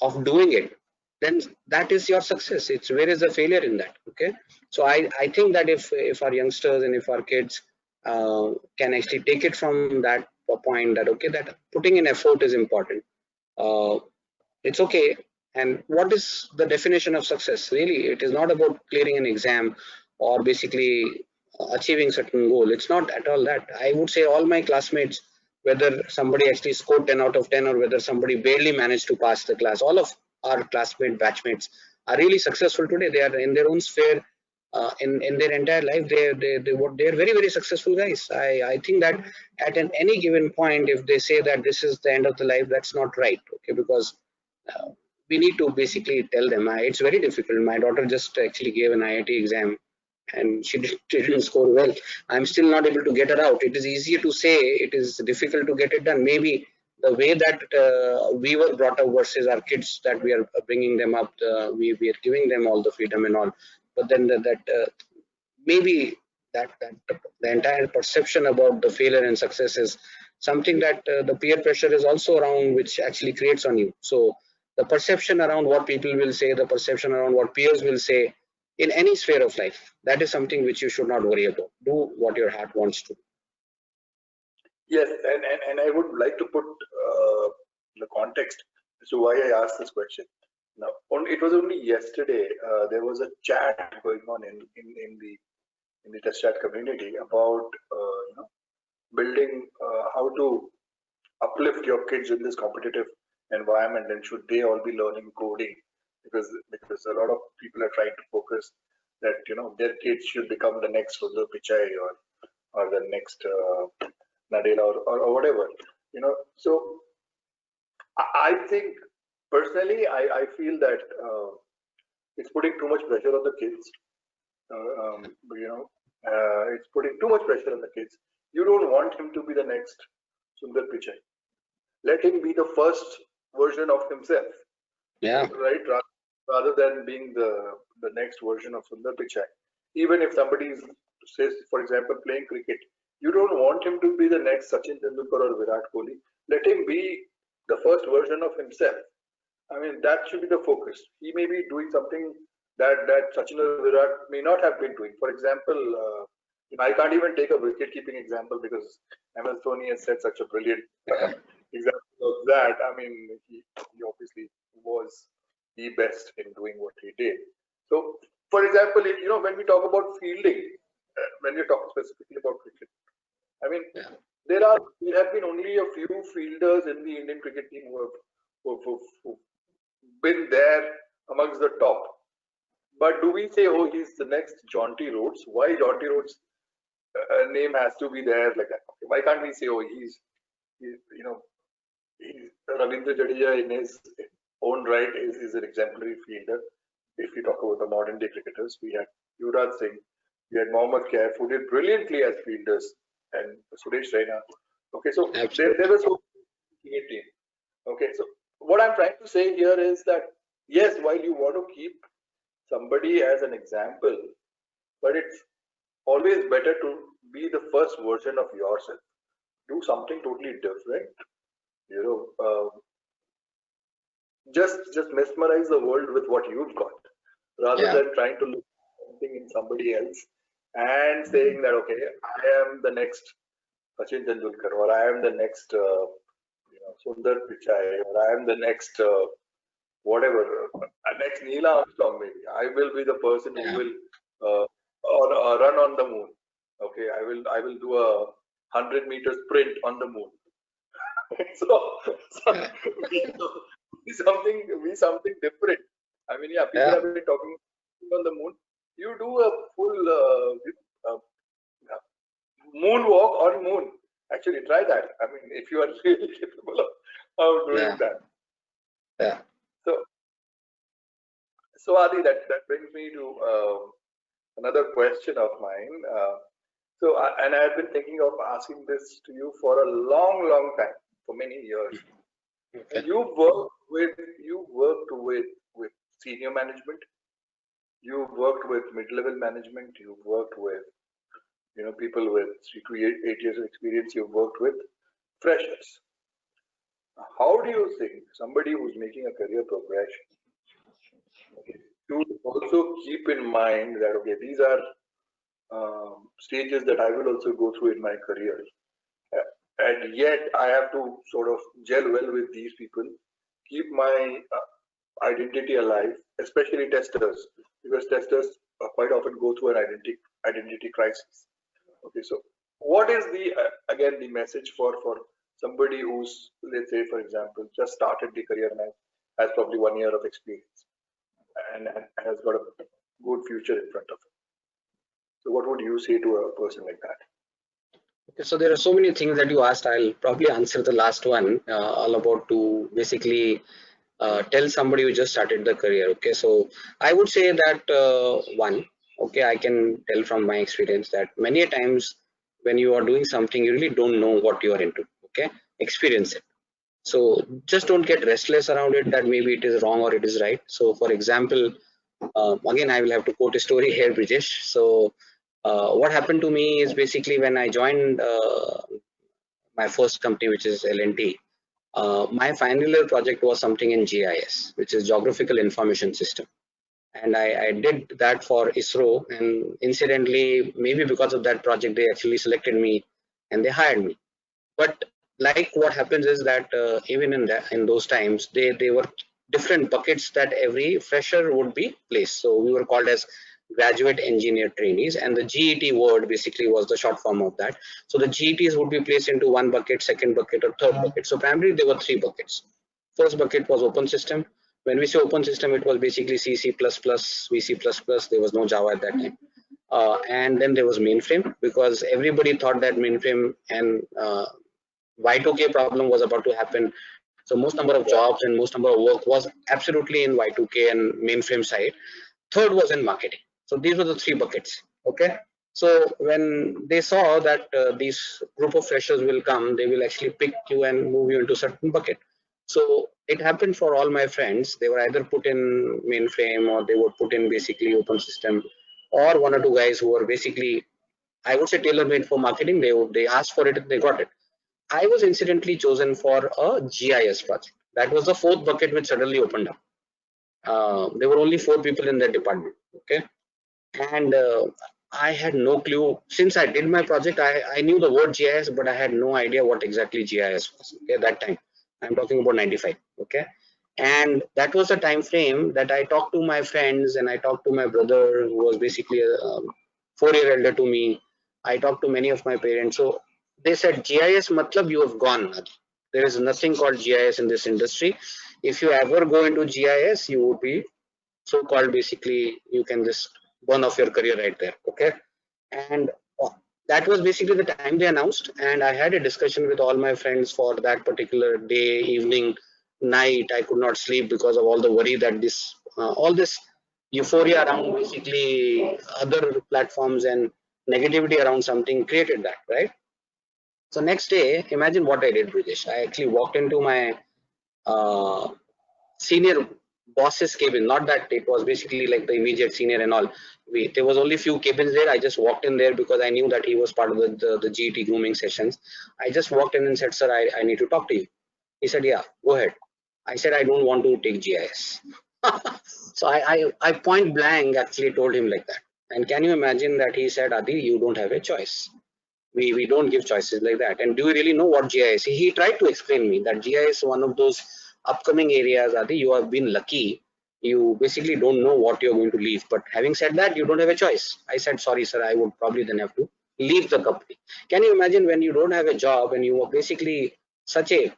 of doing it, then that is your success. It's where is the failure in that? Okay, so I think that if our youngsters and if our kids can actually take it from that point, that okay, that putting in effort is important. uh, it's okay. And what is the definition of success? Really, it is not about clearing an exam or basically achieving certain goal. It's not at all that. I would say all my classmates, whether somebody actually scored 10 out of 10 or whether somebody barely managed to pass the class, all of our classmate batchmates are really successful today. They are in their own sphere. In their entire life, they're very very successful guys. I think that at any given point, if they say that this is the end of the life, that's not right. Okay, because uh, we need to basically tell them. It's very difficult. My daughter just actually gave an IIT exam and she didn't score well. I'm still not able to get her out. It is easier to say, it is difficult to get it done. Maybe the way that we were brought up versus our kids, that we are bringing them up, we are giving them all the freedom and all. But then maybe that the entire perception about the failure and success is something that the peer pressure is also around, which actually creates on you. So the perception around what people will say, the perception around what peers will say in any sphere of life, that is something which you should not worry about. Do what your heart wants to. Yes, and I would like to put the context as to why I asked this question. Now, it was only yesterday there was a chat going on in the test chat community about building how to uplift your kids in this competitive environment, and should they all be learning coding, because a lot of people are trying to focus that their kids should become the next Sundar Pichai or the next Nadella or whatever. So I think personally I feel that it's putting too much pressure on the kids. You know, it's putting too much pressure on the kids. You don't want him to be the next Sundar Pichai. Let him be the first version of himself. Yeah. Right? Rather than being the next version of Sundar Pichai. Even if somebody is, says, for example, playing cricket, you don't want him to be the next Sachin Tendulkar or Virat Kohli. Let him be the first version of himself. I mean, that should be the focus. He may be doing something that Sachin or Virat may not have been doing. For example, I can't even take a wicket-keeping example because MS Dhoni has set such a brilliant example of that. I mean, he obviously was the best in doing what he did. So, for example, when we talk about fielding, when we talk specifically about cricket, I mean, Yeah. there have been only a few fielders in the Indian cricket team who've been there amongst the top. But do we say, oh, he's the next Jaunty Rhodes? Why Jaunty Rhodes' name has to be there like that? Okay, why can't we say, oh, he's Ravindra Jadeja in his own right is an exemplary fielder. If we talk about the modern day cricketers, we had Yuvraj Singh, we had Mohammad Kaif, who did brilliantly as fielders, and Suresh Raina. Okay, so there was so cricket team. Okay, so what I'm trying to say here is that yes, while you want to keep somebody as an example, but it's always better to be the first version of yourself. Do something totally different. You know, just mesmerize the world with what you've got, rather than trying to look something in somebody else and saying that okay, I am the next Sachin Tendulkar, or I am the next Sundar Pichai, or I am the next whatever, next Neil Armstrong maybe. I will be the person who will run on the moon. Okay, I will do a 100-meter sprint on the moon. so be something different. I mean, yeah, people have been talking on the moon. You do a full moonwalk on moon. Actually, try that. I mean, if you are really capable of doing that. Yeah. So Adi, that brings me to another question of mine. And I have been thinking of asking this to you for a long, long time, for many years. Okay. You worked with senior management. You worked with mid-level management. You worked with people with 3 to 8 years of experience. You worked with freshers. How do you think somebody who's making a career progression Okay. To also keep in mind that, okay, these are stages that I will also go through in my career. And yet I have to sort of gel well with these people, keep my identity alive, especially testers, because testers quite often go through an identity crisis. Okay, so what is the again the message for somebody who's, let's say for example, just started the career and has probably 1 year of experience and has got a good future in front of him. So what would you say to a person like that? Okay, so there are so many things that you asked. I'll probably answer the last one, all about to basically tell somebody who just started the career. Okay, so I would say that one, okay, I can tell from my experience that many a times when you are doing something, you really don't know what you are into. Okay, experience it. So just don't get restless around it that maybe it is wrong or it is right. So for example, again, I will have to quote a story here, Brijesh. So what happened to me is basically when I joined my first company, which is L&T, my final year project was something in GIS, which is Geographical Information System. And I did that for ISRO. And incidentally, maybe because of that project, they actually selected me and they hired me. But like what happens is that even in those times, they were different buckets that every fresher would be placed. So we were called as graduate engineer trainees, and the GET word basically was the short form of that. So the GETs would be placed into one bucket, second bucket, or third bucket. So primarily there were three buckets. First bucket was open system. When we say open system, it was basically C, C++, VC++. There was no Java at that time. And then there was mainframe, because everybody thought that mainframe and Y2K problem was about to happen. So most number of jobs and most number of work was absolutely in Y2K and mainframe side. Third was in marketing. So these were the three buckets. Okay. So when they saw that these group of freshers will come, they will actually pick you and move you into certain bucket. So it happened for all my friends. They were either put in mainframe or they were put in basically open system, or one or two guys who were basically, I would say, tailor made for marketing. They asked for it, they got it. I was incidentally chosen for a GIS project. That was the fourth bucket which suddenly opened up. There were only four people in that department. Okay, and I had no clue. Since I did my project, I knew the word GIS, but I had no idea what exactly GIS was. Okay, that time I'm talking about 95. Okay, and that was the time frame that I talked to my friends and I talked to my brother, who was basically a 4 year elder to me. I talked to many of my parents. So they said, GIS matlab you have gone. There is nothing called GIS in this industry. If you ever go into GIS, you would be so called, basically you can just burn off your career right there. Okay, and that was basically the time they announced, and I had a discussion with all my friends for that particular day, evening, night. I could not sleep because of all the worry that this all this euphoria around basically other platforms and negativity around something created that, right? So next day, imagine what I did, Brijesh. I actually walked into my uh, senior boss's cabin. Not that it was basically like the immediate senior and all. There was only few cabins there. I just walked in there because I knew that he was part of the GT grooming sessions. I just walked in and said, sir, I need to talk to you. He said, yeah, go ahead. I said, I don't want to take GIS. So I point blank actually told him like that. And can you imagine that he said, Adi, you don't have a choice. We don't give choices like that. And do you really know what GIS? He tried to explain me that GIS is one of those upcoming areas. Adi, you have been lucky. You basically don't know what you're going to leave. But having said that, you don't have a choice. I said, sorry, sir, I would probably then have to leave the company. Can you imagine when you don't have a job and you are basically such a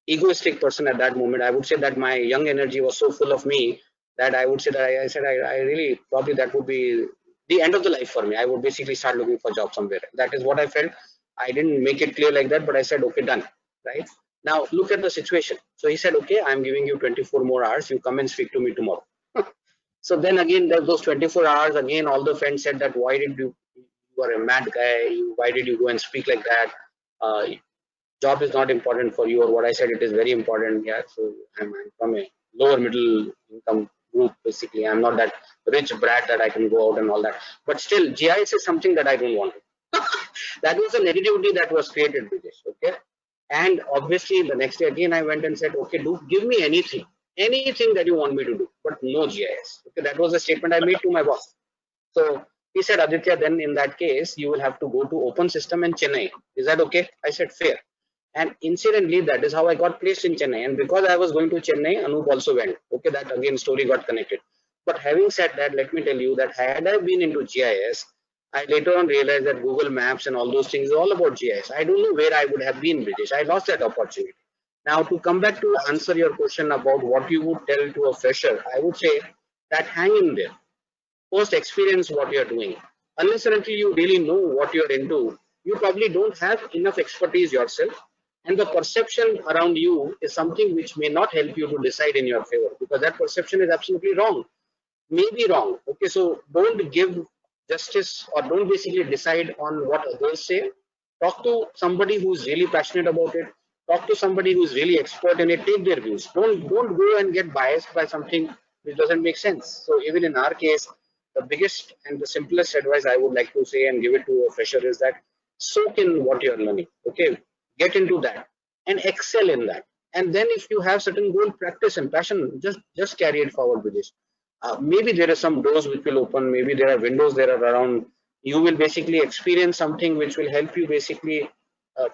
egoistic person at that moment? I would say that my young energy was so full of me that I would say that I said I really probably that would be the end of the life for me. I would basically start looking for job somewhere. That is what I felt. I didn't make it clear like that, but I said, okay, done. Right now, look at the situation. So he said, okay, I'm giving you 24 more hours. You come and speak to me tomorrow. So then again, those 24 hours again, all the friends said that why did you are a mad guy? Why did you go and speak like that? Job is not important for you, or what I said, it is very important. Yeah, so I'm from a lower middle income group. Basically, I'm not that rich brat that I can go out and all that. But still, GIS is something that I don't want to. That was the negativity that was created with this. Okay, and obviously the next day again I went and said, okay, do give me anything, anything that you want me to do, but no GIS. Okay, that was the statement I made to my boss. So he said, Aditya, then in that case, you will have to go to open system in Chennai. Is that okay? I said, fair. And incidentally, that is how I got placed in Chennai. And because I was going to Chennai, Anup also went. Okay, that again story got connected. But having said that, let me tell you that had I been into GIS, I later on realized that Google Maps and all those things are all about GIS. I don't know where I would have been, British. I lost that opportunity. Now, to come back to answer your question about what you would tell to a fresher, I would say that hang in there. First, experience what you're doing. Unless and until you really know what you're into, you probably don't have enough expertise yourself. And the perception around you is something which may not help you to decide in your favor, because that perception is absolutely wrong. May be wrong. Okay, so don't give justice or don't basically decide on what others say. Talk to somebody who's really passionate about it. Talk to somebody who's really expert in it. Take their views. Don't go and get biased by something which doesn't make sense. So even in our case, the biggest and the simplest advice I would like to say and give it to a fresher is that soak in what you're learning. Okay, get into that and excel in that. And then if you have certain goal, practice and passion, just carry it forward with this. Maybe there are some doors which will open, maybe there are windows there are around. You will basically experience something which will help you basically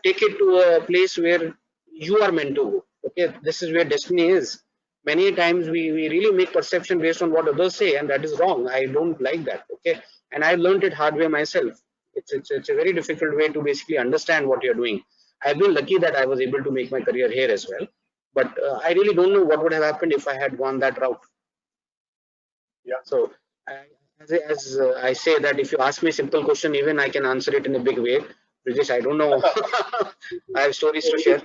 take it to a place where you are meant to go. Okay, this is where destiny is. Many times we really make perception based on what others say, and that is wrong. I don't like that. Okay, and I learned it hard way myself. It's a very difficult way to basically understand what you're doing. I've been lucky that I was able to make my career here as well, but I really don't know what would have happened if I had gone that route. Yeah. So I say that if you ask me a simple question, even I can answer it in a big way. British, I don't know. I have stories to share.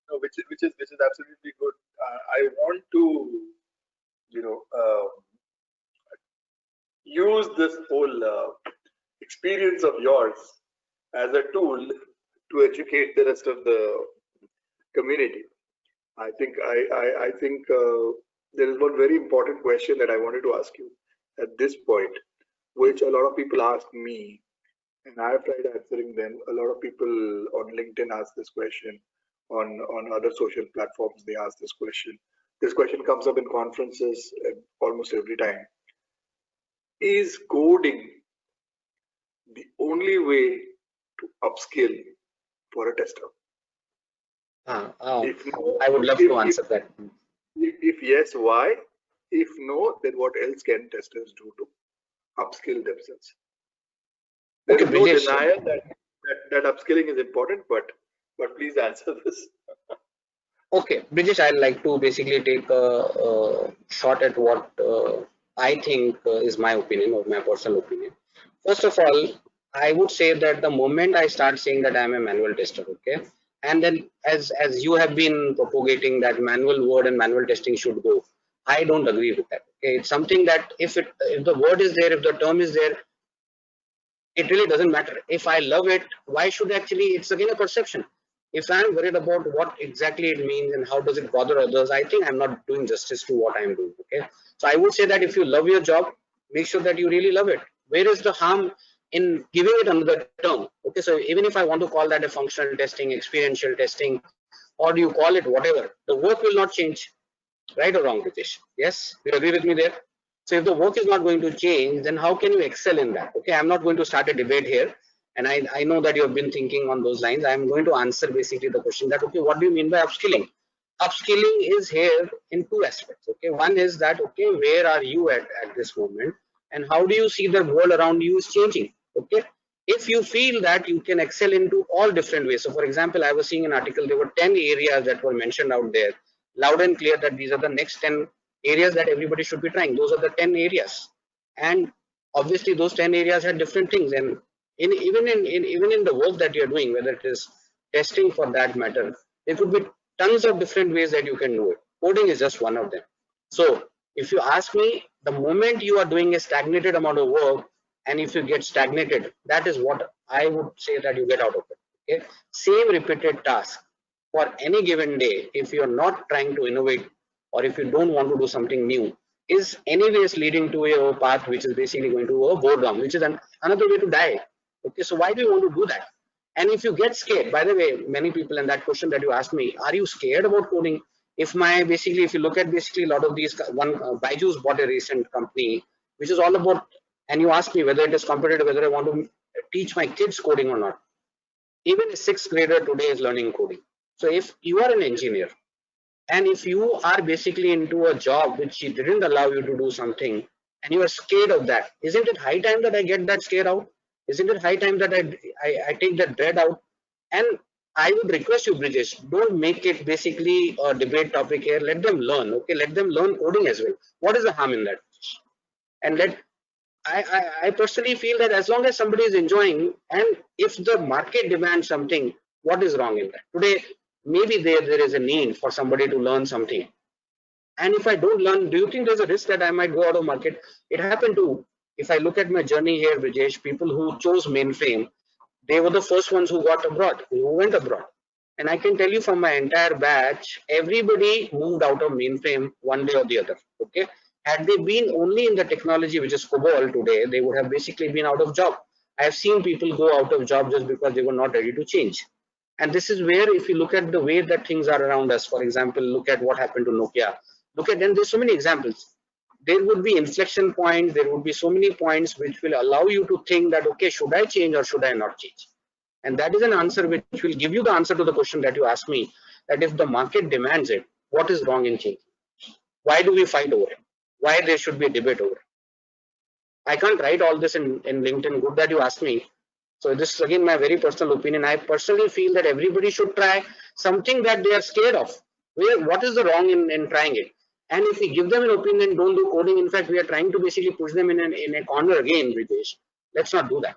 No, which is absolutely good. I want to, you know, use this whole experience of yours as a tool to educate the rest of the community. I think there is one very important question that I wanted to ask you at this point, which a lot of people ask me, and I have tried answering them. A lot of people on LinkedIn ask this question, on other social platforms they ask this question. This question comes up in conferences almost every time. Is coding the only way to upskill for a tester? If no, I would love to answer that. If yes, why? If no, then what else can testers do to upskill themselves? There Okay, is no Brijesh. denial that upskilling is important, but please answer this. Okay, Brijesh, I'd like to basically take a shot at what I think is my opinion or my personal opinion. First of all, I would say that the moment I start saying that I'm a manual tester, okay, and then as you have been propagating that manual word and manual testing should go, I don't agree with that. Okay, it's something that if the word is there, if the term is there, it really doesn't matter. If I love it, why should actually, it's again a perception. If I'm worried about what exactly it means and how does it bother others, I think I'm not doing justice to what I'm doing. Okay. So I would say that if you love your job, make sure that you really love it. Where is the harm in giving it another term? Okay. So even if I want to call that a functional testing, experiential testing, or do you call it whatever, the work will not change. Right or wrong, Ritesh? Yes, you agree with me there? So if the work is not going to change, then how can you excel in that? Okay, I'm not going to start a debate here. And I know that you have been thinking on those lines. I'm going to answer basically the question that, okay, what do you mean by upskilling? Upskilling is here in two aspects. Okay, one is that, okay, where are you at this moment? And how do you see the world around you is changing? Okay, if you feel that you can excel into all different ways. So for example, I was seeing an article, there were 10 areas that were mentioned out there loud and clear that these are the next 10 areas that everybody should be trying. Those are the 10 areas. And obviously those 10 areas had different things. And even in the work that you're doing, whether it is testing for that matter, there could be tons of different ways that you can do it. Coding is just one of them. So if you ask me, the moment you are doing a stagnated amount of work, and if you get stagnated, that is what I would say that you get out of it. Okay, same repeated task for any given day, if you're not trying to innovate or if you don't want to do something new, is anyways leading to a path which is basically going to a boredom, which is another way to die. Okay, so why do you want to do that? And if you get scared, by the way, many people, in that question that you asked me, are you scared about coding? if if you look at basically a lot of these, Byju's bought a recent company, which is all about, and you ask me whether it is competitive, whether I want to teach my kids coding or not. Even a sixth grader today is learning coding. So if you are an engineer, and if you are basically into a job which didn't allow you to do something, and you are scared of that, isn't it high time that I get that scare out? Isn't it high time that I take that dread out? And I would request you, Brijesh, don't make it basically a debate topic here. Let them learn, okay? Let them learn coding as well. What is the harm in that? And I personally feel that as long as somebody is enjoying, and if the market demands something, what is wrong in that? Today, maybe there is a need for somebody to learn something. And if I don't learn, do you think there's a risk that I might go out of market? It happened to, if I look at my journey here, Brijesh, people who chose mainframe, they were the first ones who got abroad, who went abroad. And I can tell you from my entire batch, everybody moved out of mainframe one day or the other. Okay. Had they been only in the technology which is COBOL today, they would have basically been out of job. I have seen people go out of job just because they were not ready to change. And this is where, if you look at the way that things are around us, for example, look at what happened to Nokia. Look at, and there's so many examples. There would be inflection points, there would be so many points which will allow you to think that, okay, should I change or should I not change? And that is an answer which will give you the answer to the question that you asked me, that if the market demands it, what is wrong in change? Why do we fight over it? Why there should be a debate over it? I can't write all this in LinkedIn. Good that you asked me. So this is again my very personal opinion. I personally feel that everybody should try something that they are scared of. What is the wrong in trying it? And if we give them an opinion, don't do coding. In fact, we are trying to basically push them in a corner again, Ritesh. Let's not do that.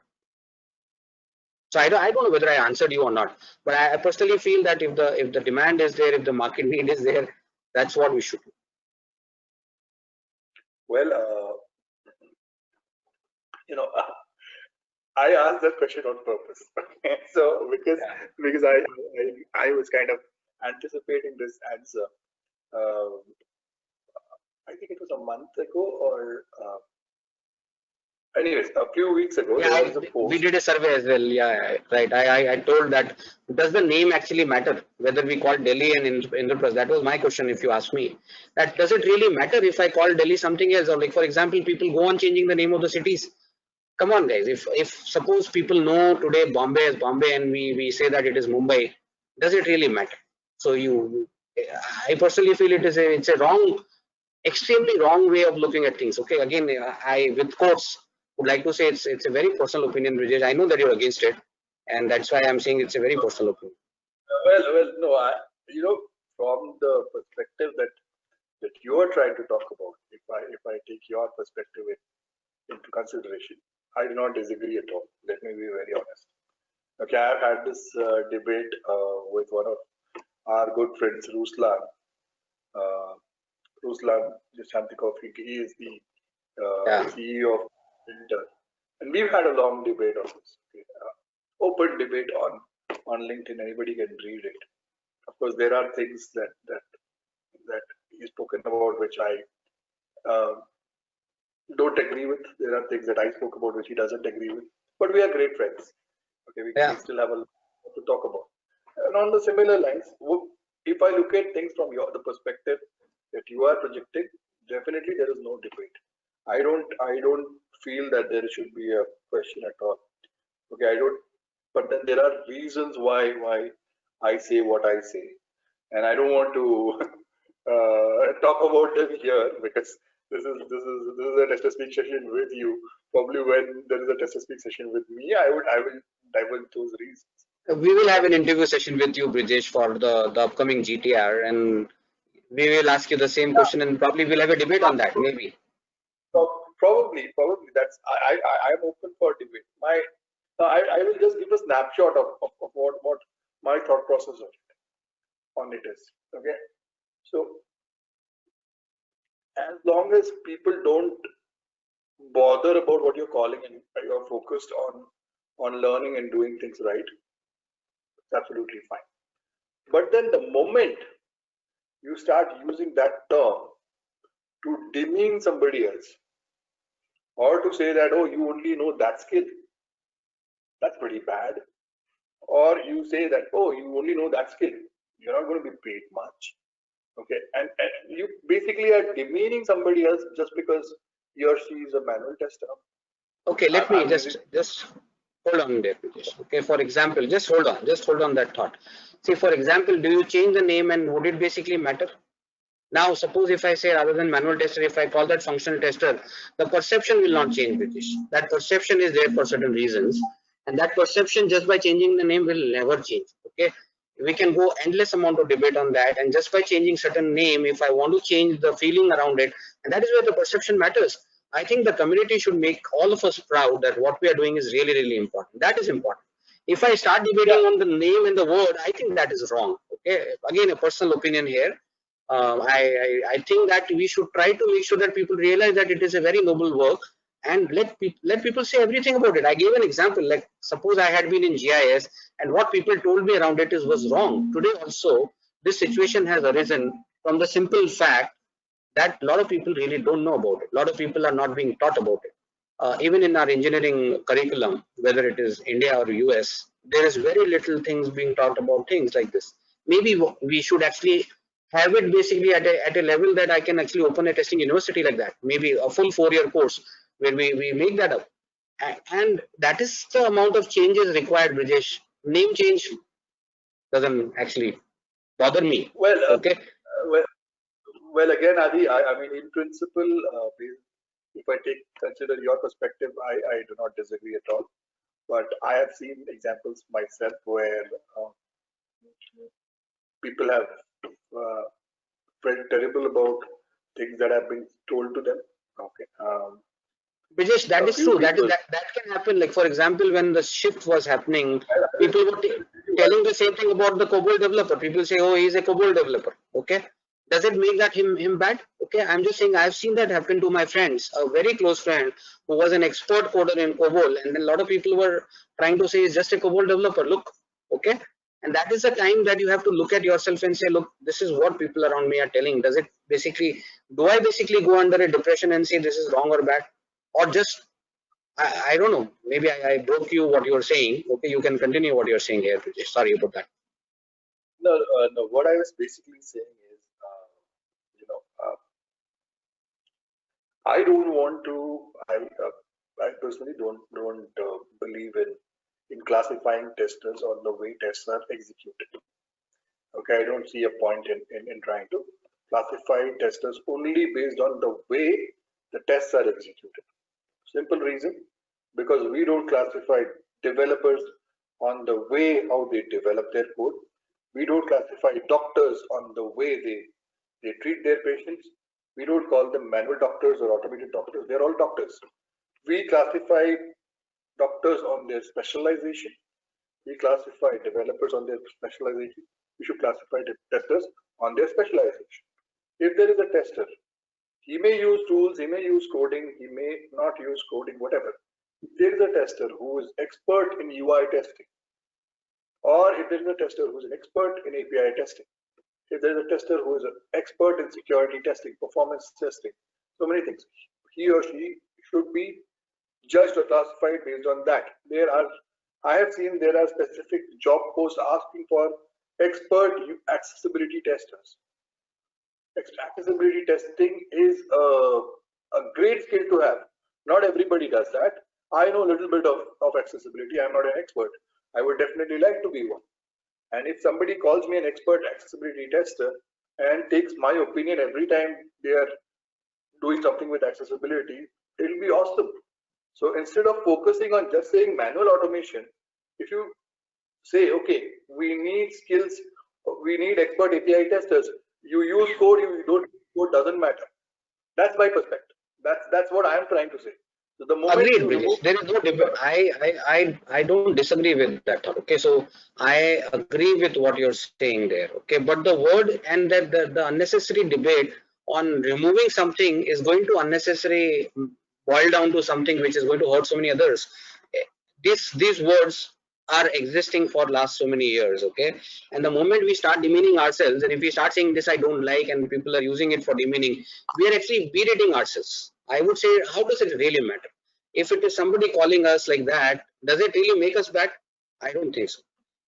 So I don't know whether I answered you or not, but I personally feel that if the demand is there, if the market need is there, that's what we should do. Well, I asked that question on purpose. So because I was kind of anticipating this answer. I think it was a month ago or anyways, a few weeks ago, there was a post. We did a survey as well. Yeah, right. I told that, does the name actually matter? Whether we call Delhi and Indraprastha? That was my question. If you ask me, that does it really matter if I call Delhi something else? Or like, for example, people go on changing the name of the cities. Come on, guys. If suppose people know today Bombay is Bombay and we say that it is Mumbai, does it really matter? So I personally feel it's a wrong, extremely wrong way of looking at things. Okay, again, I with quotes would like to say it's a very personal opinion, Brijesh. I know that you're against it, and that's why I'm saying it's a very personal opinion. Well, no, from the perspective that you are trying to talk about, if I take your perspective into consideration, I do not disagree at all. Let me be very honest. Okay, I've had this debate with one of our good friends, Ruslan. Ruslan Shantikov, he is the CEO of Inter. And we've had a long debate on this. Okay? Open debate on LinkedIn. Anybody can read it. Of course, there are things that he's spoken about which I don't agree with. There are things that I spoke about which he doesn't agree with. But we are great friends. Okay, we still have a lot to talk about. And on the similar lines, if I look at things from the perspective that you are projecting, definitely there is no debate. I don't feel that there should be a question at all. Okay, I don't. But then there are reasons why I say what I say, and I don't want to talk about them here because this is a TesterSpeak session with you. Probably when there is a TesterSpeak session with me, I will divulge those reasons. We will have an interview session with you, Brijesh, for the upcoming GTR, and we will ask you the same question, and probably we'll have a debate on that, maybe. Probably. That's I'm open for debate. I will just give a snapshot of what my thought process on it is. Okay, so as long as people don't bother about what you're calling and you're focused on learning and doing things right, it's absolutely fine. But then the moment you start using that term to demean somebody else, or to say that, oh, you only know that skill, that's pretty bad. Or you say that, oh, you only know that skill, you're not going to be paid much. Okay, and you basically are demeaning somebody else just because he or she is a manual tester. Okay, let me I'm using. just hold on there, Pritesh. Okay, for example, just hold on that thought. See, for example, do you change the name and would it basically matter? Now, suppose if I say rather than manual tester, if I call that functional tester, the perception will not change, British. That perception is there for certain reasons, and that perception just by changing the name will never change. Okay, we can go endless amount of debate on that, and just by changing certain name, if I want to change the feeling around it, and that is where the perception matters. I think the community should make all of us proud that what we are doing is really, really important. That is important. If I start debating Yeah, on the name and the word, I think that is wrong. Okay, again, a personal opinion here. I think that we should try to make sure that people realize that it is a very noble work, and let people say everything about it. I gave an example, like suppose I had been in GIS and what people told me around it is was wrong. Today also this situation has arisen from the simple fact that a lot of people really don't know about it. A lot of people are not being taught about it. Even in our engineering curriculum, whether it is India or US, there is very little things being taught about things like this. Maybe we should actually have it basically at a level that I can actually open a testing university like that. Maybe a full 4-year course where we make that up. And that is the amount of changes required, Brijesh. Name change doesn't actually bother me. well, Okay. well, well, again, Adi, I mean, in principle, if I take consider your perspective, I do not disagree at all. But I have seen examples myself where people have uh, felt terrible about things that have been told to them. Okay, Brijesh, that a is few true. That is people. that can happen. Like for example, when the shift was happening, people were telling the same thing about the COBOL developer. People say, "Oh, he's a COBOL developer." Okay, does it make that him bad? Okay, I'm just saying I've seen that happen to my friends. A very close friend who was an expert coder in COBOL, and then a lot of people were trying to say he's just a COBOL developer. Look, okay, and that is the time that you have to look at yourself and say, look, this is what people around me are telling. Does it basically? Do I basically go under a depression and say this is wrong or bad? Or just I don't know. Maybe I broke you what you were saying. Okay, you can continue what you're saying here. Brijesh. Sorry about that. No, no. What I was basically saying is, you know, I don't want to. I personally don't believe in classifying testers on the way tests are executed. Okay, I don't see a point in trying to classify testers only based on the way the tests are executed. Simple reason, because we don't classify developers on the way how they develop their code. We don't classify doctors on the way they treat their patients. We don't call them manual doctors or automated doctors. They're all doctors. We classify doctors on their specialization. We classify developers on their specialization. We should classify testers on their specialization. If there is a tester, he may use tools, he may use coding, he may not use coding, whatever. If there is a tester who is expert in UI testing, or if there is a tester who is an expert in API testing, if there is a tester who is an expert in security testing, performance testing, so many things, he or she should be judged or classified based on that. I have seen there are specific job posts asking for expert accessibility testers. Accessibility testing is a great skill to have. Not everybody does that. I know a little bit of accessibility. I'm not an expert. I would definitely like to be one. And if somebody calls me an expert accessibility tester and takes my opinion every time they are doing something with accessibility, it'll be awesome. So instead of focusing on just saying manual automation, if you say, okay, we need skills, we need expert API testers. You use code, you don't use code, doesn't matter. That's my perspective. That's what I'm trying to say. So the moment Agreed, you Brijesh. remove, There is no debate. I don't disagree with that thought. Okay, so I agree with what you're saying there. Okay, but the word and that the unnecessary debate on removing something is going to unnecessary boil down to something which is going to hurt so many others. Eh, these words are existing for last so many years. Okay, and the moment we start demeaning ourselves, and if we start saying this I don't like, and people are using it for demeaning, we are actually berating ourselves. I would say, how does it really matter? If it is somebody calling us like that, does it really make us bad? I don't think so.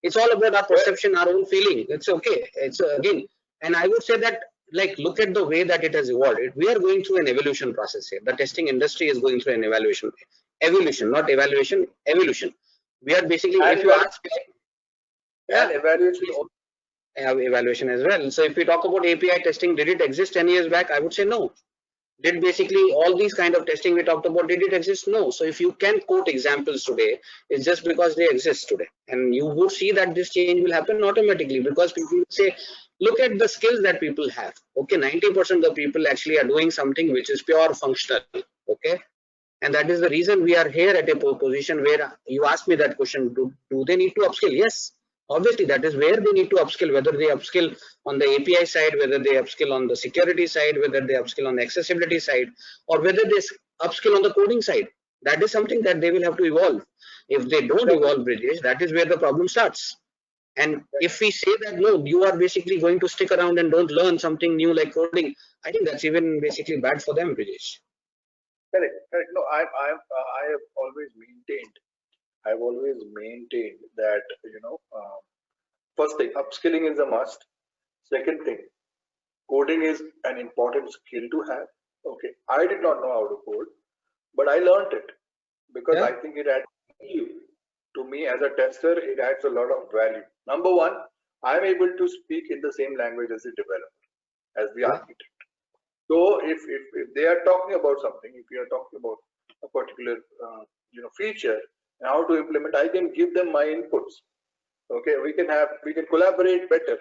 It's all about our well, perception, our own feeling. It's okay. It's again, and I would say that like look at the way that it has evolved. We are going through an evolution process here. The testing industry is going through an evolution, not evaluation, evolution. We are basically, And if you ask, and yeah, evaluation also. have evaluation as well. So if we talk about API testing, did it exist 10 years back? I would say no. Did basically all these kind of testing we talked about, did it exist? No. So if you can quote examples today, it's just because they exist today. And you would see that this change will happen automatically, because people say, look at the skills that people have. Okay, 90% of the people actually are doing something which is pure functional. Okay. And that is the reason we are here at a position where you asked me that question, do they need to upskill? Yes, obviously that is where they need to upskill, whether they upskill on the API side, whether they upskill on the security side, whether they upskill on the accessibility side, or whether they upskill on the coding side. That is something that they will have to evolve. If they don't evolve, Brijesh, that is where the problem starts. And if we say that no, you are basically going to stick around and don't learn something new like coding, I think that's even basically bad for them, Brijesh. Correct, correct. No, I have always maintained. I've always maintained that first thing, upskilling is a must. Second thing, coding is an important skill to have. Okay, I did not know how to code, but I learned it because I Yeah. think it adds value to me as a tester. It adds a lot of value. Number one, I'm able to speak in the same language as the developer, as the Yeah. architect. So if they are talking about something, if we are talking about a particular feature and how to implement, I can give them my inputs. Okay, we can collaborate better.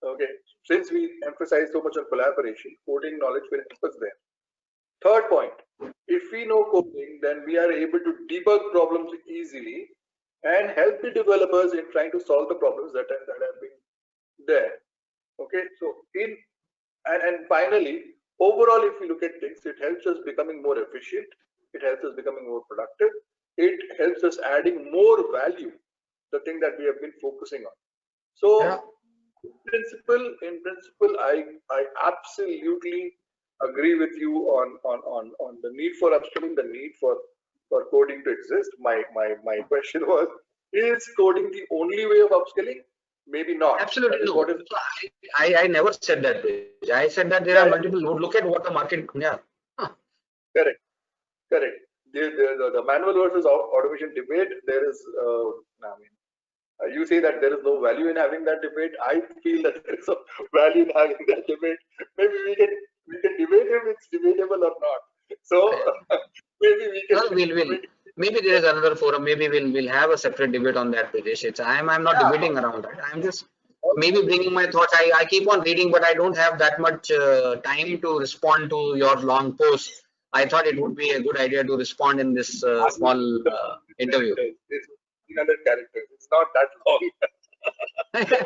Okay, since we emphasize so much on collaboration, coding knowledge will help us there. Third point, if we know coding, then we are able to debug problems easily and help the developers in trying to solve the problems that have been there. Okay, so and finally, overall, if we look at things, it helps us becoming more efficient. It helps us becoming more productive. It helps us adding more value, the thing that we have been focusing on. Yeah. So, in principle, I absolutely agree with you on the need for upskilling, the need for coding to exist. My question was, is coding the only way of upskilling? Maybe not. Absolutely That is no. what is. So I never said that. I said that there are Yeah, multiple. Look at what the market. Yeah. Huh. correct. Correct. The manual versus automation debate, there is, I mean, you say that there is no value in having that debate. I feel that there is a value in having that debate. Maybe we can debate if it's debatable or not. So maybe we can. Well, we'll maybe there is another forum. Maybe we'll have a separate debate on that, Pradesh. I'm not Yeah. debating around that. I'm just maybe bringing my thoughts. I keep on reading, but I don't have that much time to respond to your long post. I thought it would be a good idea to respond in this small interview. It's 300 characters. It's not that long.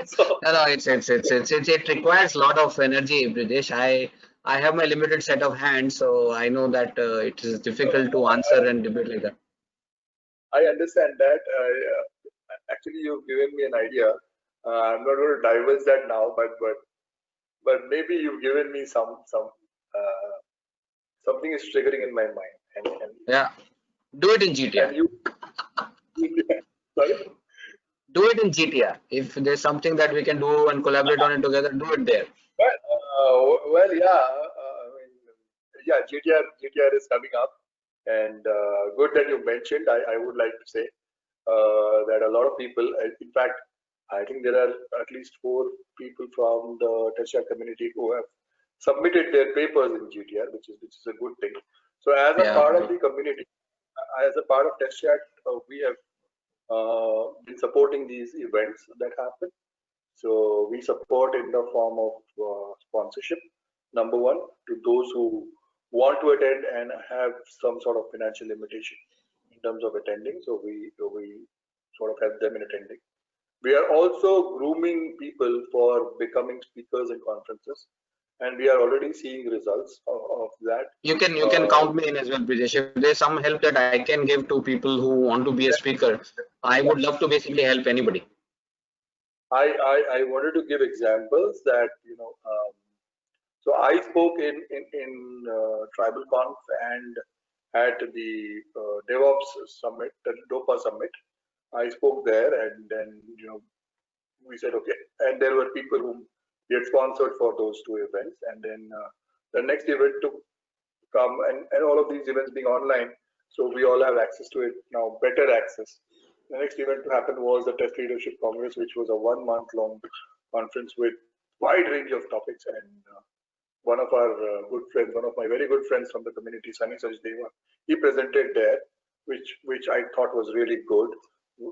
So No, no, it requires a lot of energy, Brijesh. I have my limited set of hands, so I know that it is difficult to answer and debate like that. I understand that. Actually, you've given me an idea. I'm not going to divulge that now, but maybe you've given me uh, something is triggering in my mind, Yeah, do it in GTR. and you sorry. Do it in GTR. If there's something that we can do and collaborate on it together, do it there. Well, yeah. I mean, yeah. GTR is coming up, and good that you mentioned. I would like to say that a lot of people, in fact, I think there are at least 4 people from the TESHA community who have submitted their papers in GTR, which is a good thing. So, as a Yeah, part of the community, as a part of TESHA, we have been supporting these events that happen. So we support in the form of sponsorship. Number one, to those who want to attend and have some sort of financial limitation in terms of attending. So we sort of help them in attending. We are also grooming people for becoming speakers in conferences, and we are already seeing results of that. you can Uh, count me in as well, Brijesh. If there's some help that I can give to people who want to be a speaker, I would love to basically help anybody. I wanted to give examples that so I spoke in Tribal Conf and at the DevOps Summit, the DOPA Summit. I spoke there, and then we said okay, and there were people whom We had sponsored for those two events, and then the next event to come, and all of these events being online, so we all have access to it now, better access. The next event to happen was the Test Leadership Congress, which was a 1 month long conference with wide range of topics. And one of our good friends, one of my very good friends from the community, Sunny Sachdeva, he presented there, which I thought was really good.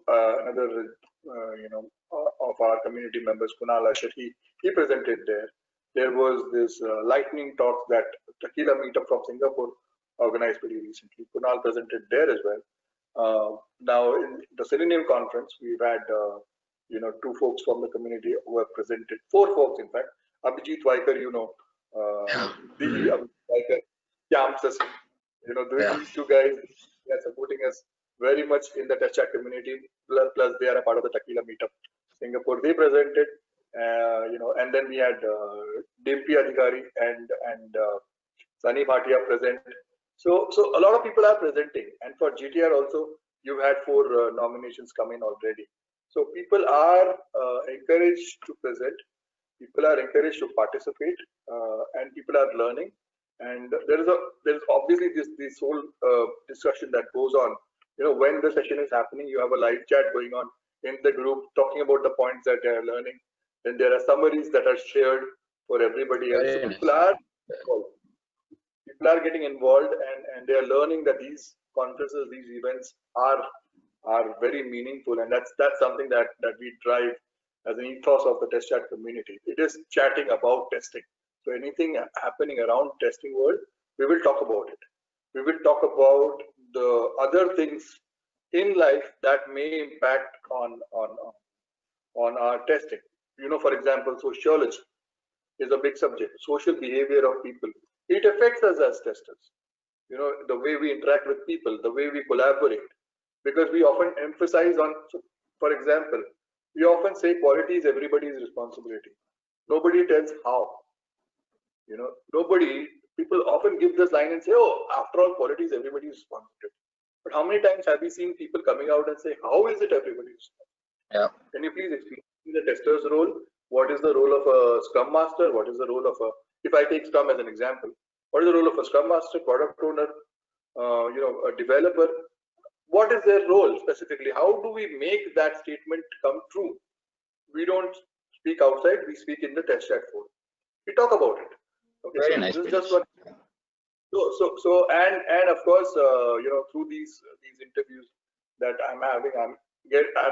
Another, of our community members, Kunal Asher, he presented there. There was this lightning talk that Tequila Meetup from Singapore organized very recently. Kunal presented there as well. Now in the Selenium conference, we've had two folks from the community who have presented, four folks in fact. Abhijit Vaikar, the Abhijit Vaikar camps us. These two guys, they are supporting us very much in the test chat community. Plus, they are a part of the Tequila Meetup Singapore. They presented, and then we had Dimpy Adhikari and Sunny Bhatia present. So a lot of people are presenting, and for GTR also, you've had 4 nominations come in already. So people are encouraged to present, people are encouraged to participate, and people are learning. And there is obviously this whole discussion that goes on. When the session is happening, you have a live chat going on in the group, talking about the points that they are learning. Then there are summaries that are shared for everybody else. So people are getting involved, and they are learning that these conferences, these events are very meaningful, and that's something that we drive as an ethos of the test chat community. It is chatting about testing. So anything happening around testing world, we will talk about it. We will talk about the other things in life that may impact on our testing. For example, sociology is a big subject. Social behavior of people. It affects us as testers. The way we interact with people, the way we collaborate, because we often emphasize on, for example, we often say quality is everybody's responsibility. Nobody tells how. People often give this line and say, oh, after all, quality is everybody's responsibility. But how many times have we seen people coming out and say, how is it everybody's responsibility? Yeah. Can you please explain the tester's role? What is the role of a Scrum Master? What is the role of if I take Scrum as an example, what is the role of a Scrum Master, product owner, a developer? What is their role specifically? How do we make that statement come true? We don't speak outside, we speak in the test chat forum. We talk about it. Okay, very so nice. This is just what. And of course, through these interviews that I'm having, I'm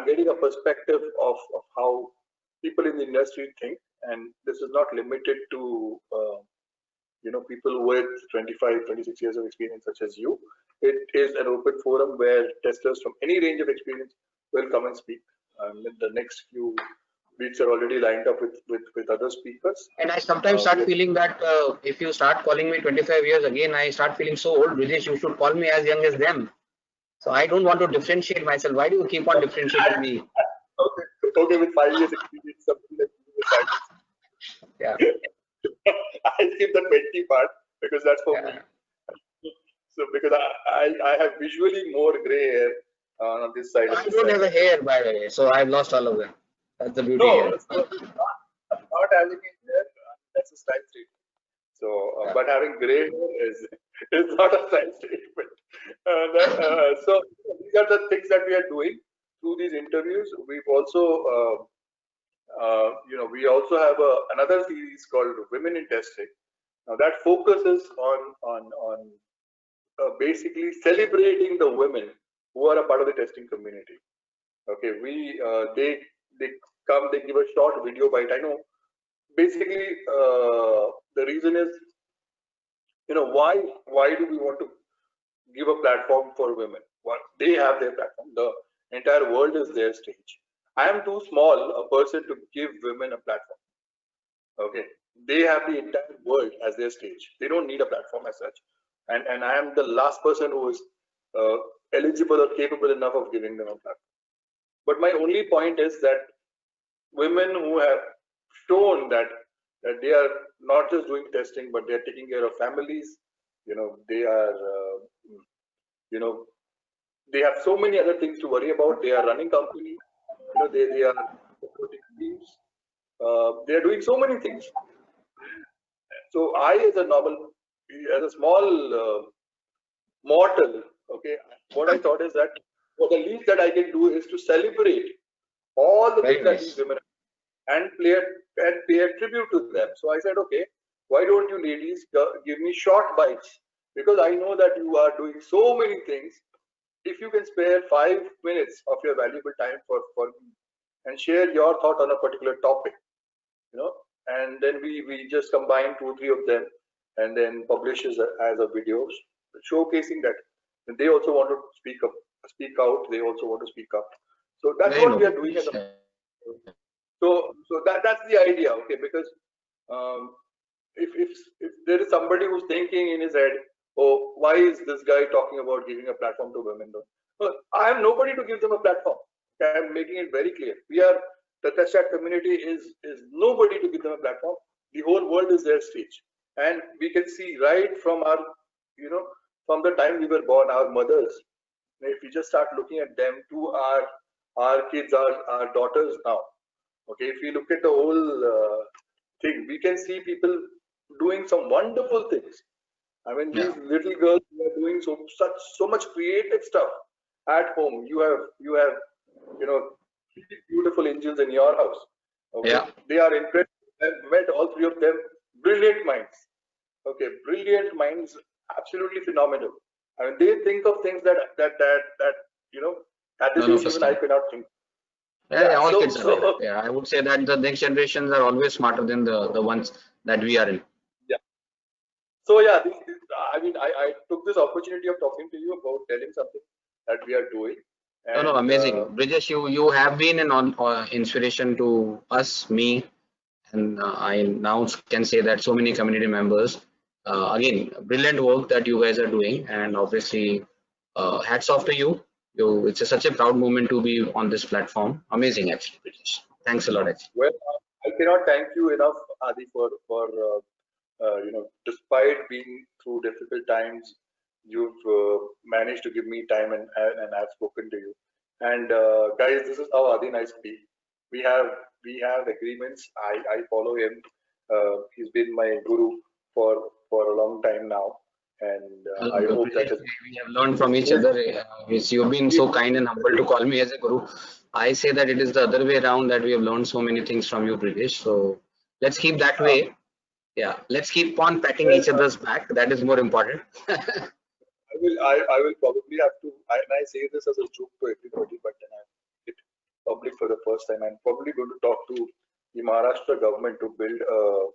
getting a perspective of how people in the industry think, and this is not limited to people with 25, 26 years of experience such as you. It is an open forum where testers from any range of experience will come and speak. In the next few weeks are already lined up with other speakers. And I sometimes start feeling that if you start calling me 25 years again, I start feeling so old. Brijesh, you should call me as young as them. So I don't want to differentiate myself. Why do you keep on differentiating me? Okay, with 5 years experience, something like with 5 years. Yeah. I'll skip the 20 part because that's for me. So because I have visually more gray hair on this side. I don't have a hair, by the way, so I've lost all of them. That's the beauty here. So not having it hair, that's a style statement. So, but having gray hair is not a style statement. So these are the things that we are doing through these interviews. We've also, we also have another series called Women in Testing. Now that focuses on basically celebrating the women who are a part of the testing community. Okay, they come, they give a short video bite. I know. Basically, the reason is, why do we want to give a platform for women? They have their platform. The entire world is their stage. I am too small a person to give women a platform. Okay, they have the entire world as their stage. They don't need a platform as such. And I am the last person who is eligible or capable enough of giving them a platform. But my only point is that women who have shown that they are not just doing testing, but they are taking care of families. They are, they have so many other things to worry about. They are running companies. They are supporting teams. They are doing so many things. So I, as a small mortal, okay, what I thought is that what the least that I can do is to celebrate all the Very things that these nice. women and pay a tribute to them. So I said, okay, why don't you ladies give me short bites? Because I know that you are doing so many things. If you can spare 5 minutes of your valuable time for me and share your thought on a particular topic, you know, and then we just combine two, three of them and then publish as a video showcasing that. And they also want to speak out. They also want to speak up. So that's Very what we noble, are doing as British. a so that's the idea, okay? Because um, if there is somebody who's thinking in his head, oh, why is this guy talking about giving a platform to women? Well, I am nobody to give them a platform. I'm making it very clear. The test chat community is nobody to give them a platform. The whole world is their stage, and we can see right from our, you know, from the time we were born, our mothers. If we just start looking at them to our kids, our daughters now. Okay, if we look at the whole thing, we can see people doing some wonderful things. I mean, Yeah. these little girls are doing so much creative stuff at home. You have beautiful angels in your house. Okay, Yeah. they are incredible. I've met all three of them. Brilliant minds. Okay, brilliant minds. Absolutely phenomenal. I mean, they think of things that you know at this None age of us even I can. cannot think. Yeah, yeah, Yeah. all So kids are like that. so Yeah, I would say that the next generations are always smarter than the ones that we are in. yeah. So yeah, I mean, I took this opportunity of talking to you about telling something that we are doing, No, no, and amazing. Brijesh, you have been an inspiration to us, me, and I now can say that so many community members. Again, brilliant work that you guys are doing, and obviously, hats off to you. It's such a proud moment to be on this platform. Amazing, actually, Brijesh. Thanks a lot, actually. well, I cannot thank you enough, Adi, despite being through difficult times, you've managed to give me time and I've spoken to you. And guys, this is how Adi and I speak. We have we have agreements. I follow him. He's been my guru for a long time now, and I hope that Brijesh, we have learned from each other. You've been so kind and humble to call me as a guru. I say that it is the other way around that we have learned so many things from you, Brijesh. So let's keep that way. Yeah, let's keep on patting well, each other's back. That is more important. I will probably have to, and I say this as a joke to everybody, but then I'm it public for the first time. I'm probably going to talk to the Maharashtra government to build a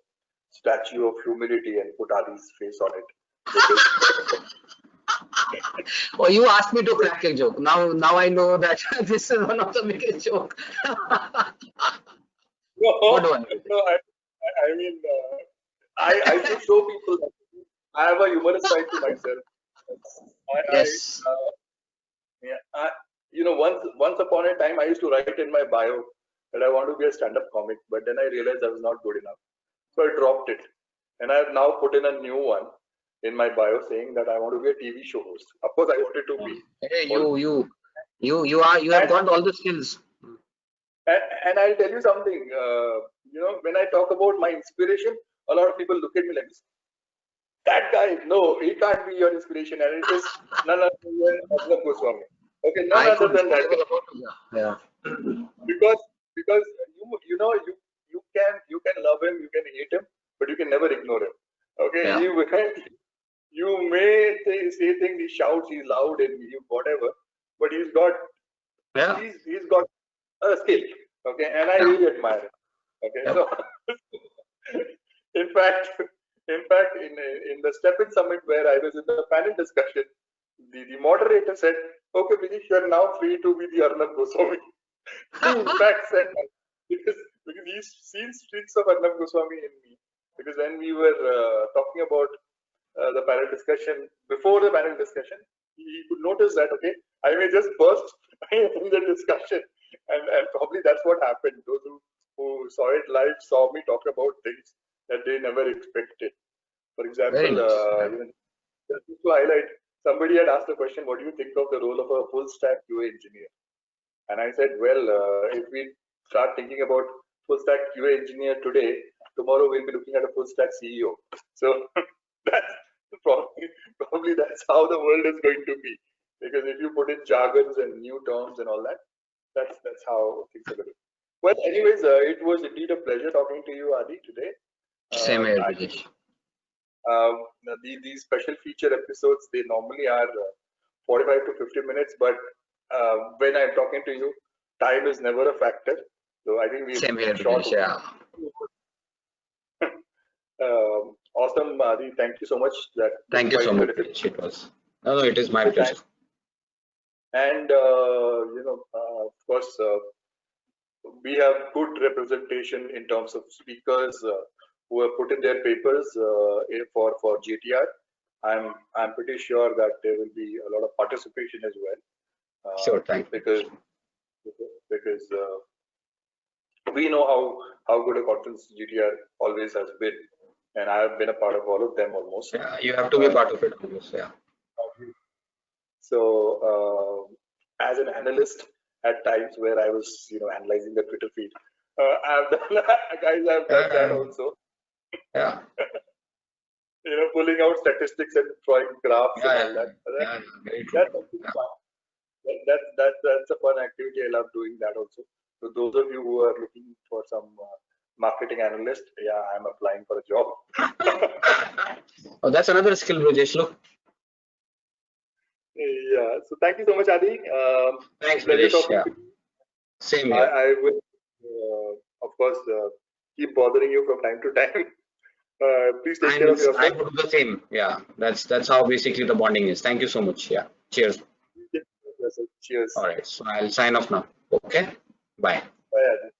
statue of humility and put Adi's face on it. Because Oh, you asked me to crack a joke. Now I know that this is one of the biggest joke. Good no, one. no, I mean, I should show people that I have a humorous side to myself. I Yes. yeah, once upon a time, I used to write in my bio that I want to be a stand-up comic, but then I realized I was not good enough, so I dropped it, and I have now put in a new one in my bio saying that I want to be a TV show host. Of course, I wanted to be, Hey, all, you have and, got all the skills. and I'll tell you something. When I talk about my inspiration, a lot of people look at me like this. That guy, no, he can't be your inspiration, and it is none other than Arnab Goswami. Okay, none I other could. than I that was guy. about to. Yeah. because because you can love him, you can hate him, but you can never ignore him. Okay, Yeah. you may say things, he shouts, he's loud, and whatever, but Yeah. he's got a skill. Okay, and I Yeah. really admire him. Okay, Yep. so in fact, in the Step In Summit where I was in the panel discussion, the moderator said, "Okay, Vinesh, you are now free to be the Arnab Goswami." He in fact said that because he's seen streaks of Arnab Goswami in me. Because when we were talking about the panel discussion, before the panel discussion, he could notice that, okay, I may just burst in the discussion. And probably that's what happened. Those who saw it live saw me talk about things that they never expected. For Very example, nice. Yeah. just to highlight, somebody had asked the question, what do you think of the role of a full stack QA engineer? And I said, well, if we start thinking about full stack QA engineer today, tomorrow we'll be looking at a full stack CEO. So that's probably that's how the world is going to be. Because if you put in jargons and new terms and all that, that's how things are going to be. Well, anyways, it was indeed a pleasure talking to you, Adi, today. Same here, I think these special feature episodes, they normally are 45 to 50 minutes, but when I'm talking to you, time is never a factor. So I think same here, short. yeah. Awesome, Adi. Thank you so much. Thank you so much. It was. No, it is my pleasure. And of course, we have good representation in terms of speakers who have put in their papers for JTR. I'm pretty sure that there will be a lot of participation as well. Sure, thank you. Because we know how good a conference GTR always has been, and I have been a part of all of them almost. Yeah, you have to be a part of it almost, yeah. So as an analyst, at times where I was analyzing the Twitter feed, I've done that also. Yeah. Pulling out statistics and drawing graphs and all that. That's fun. That's a fun activity. I love doing that also. So those of you who are looking for some marketing analyst, yeah, I'm applying for a job. Oh, that's another skill, Rajesh. Look. Yeah. So thank you so much, Adi. Thanks, Rajesh. Yeah. Same here. I will, of course, keep bothering you from time to time. Please take care of yourself. I would do the same. Yeah. That's how basically the bonding is. Thank you so much. Yeah. Cheers. Cheers. All right. So I'll sign off now. Okay. Bye. Bye, Adi.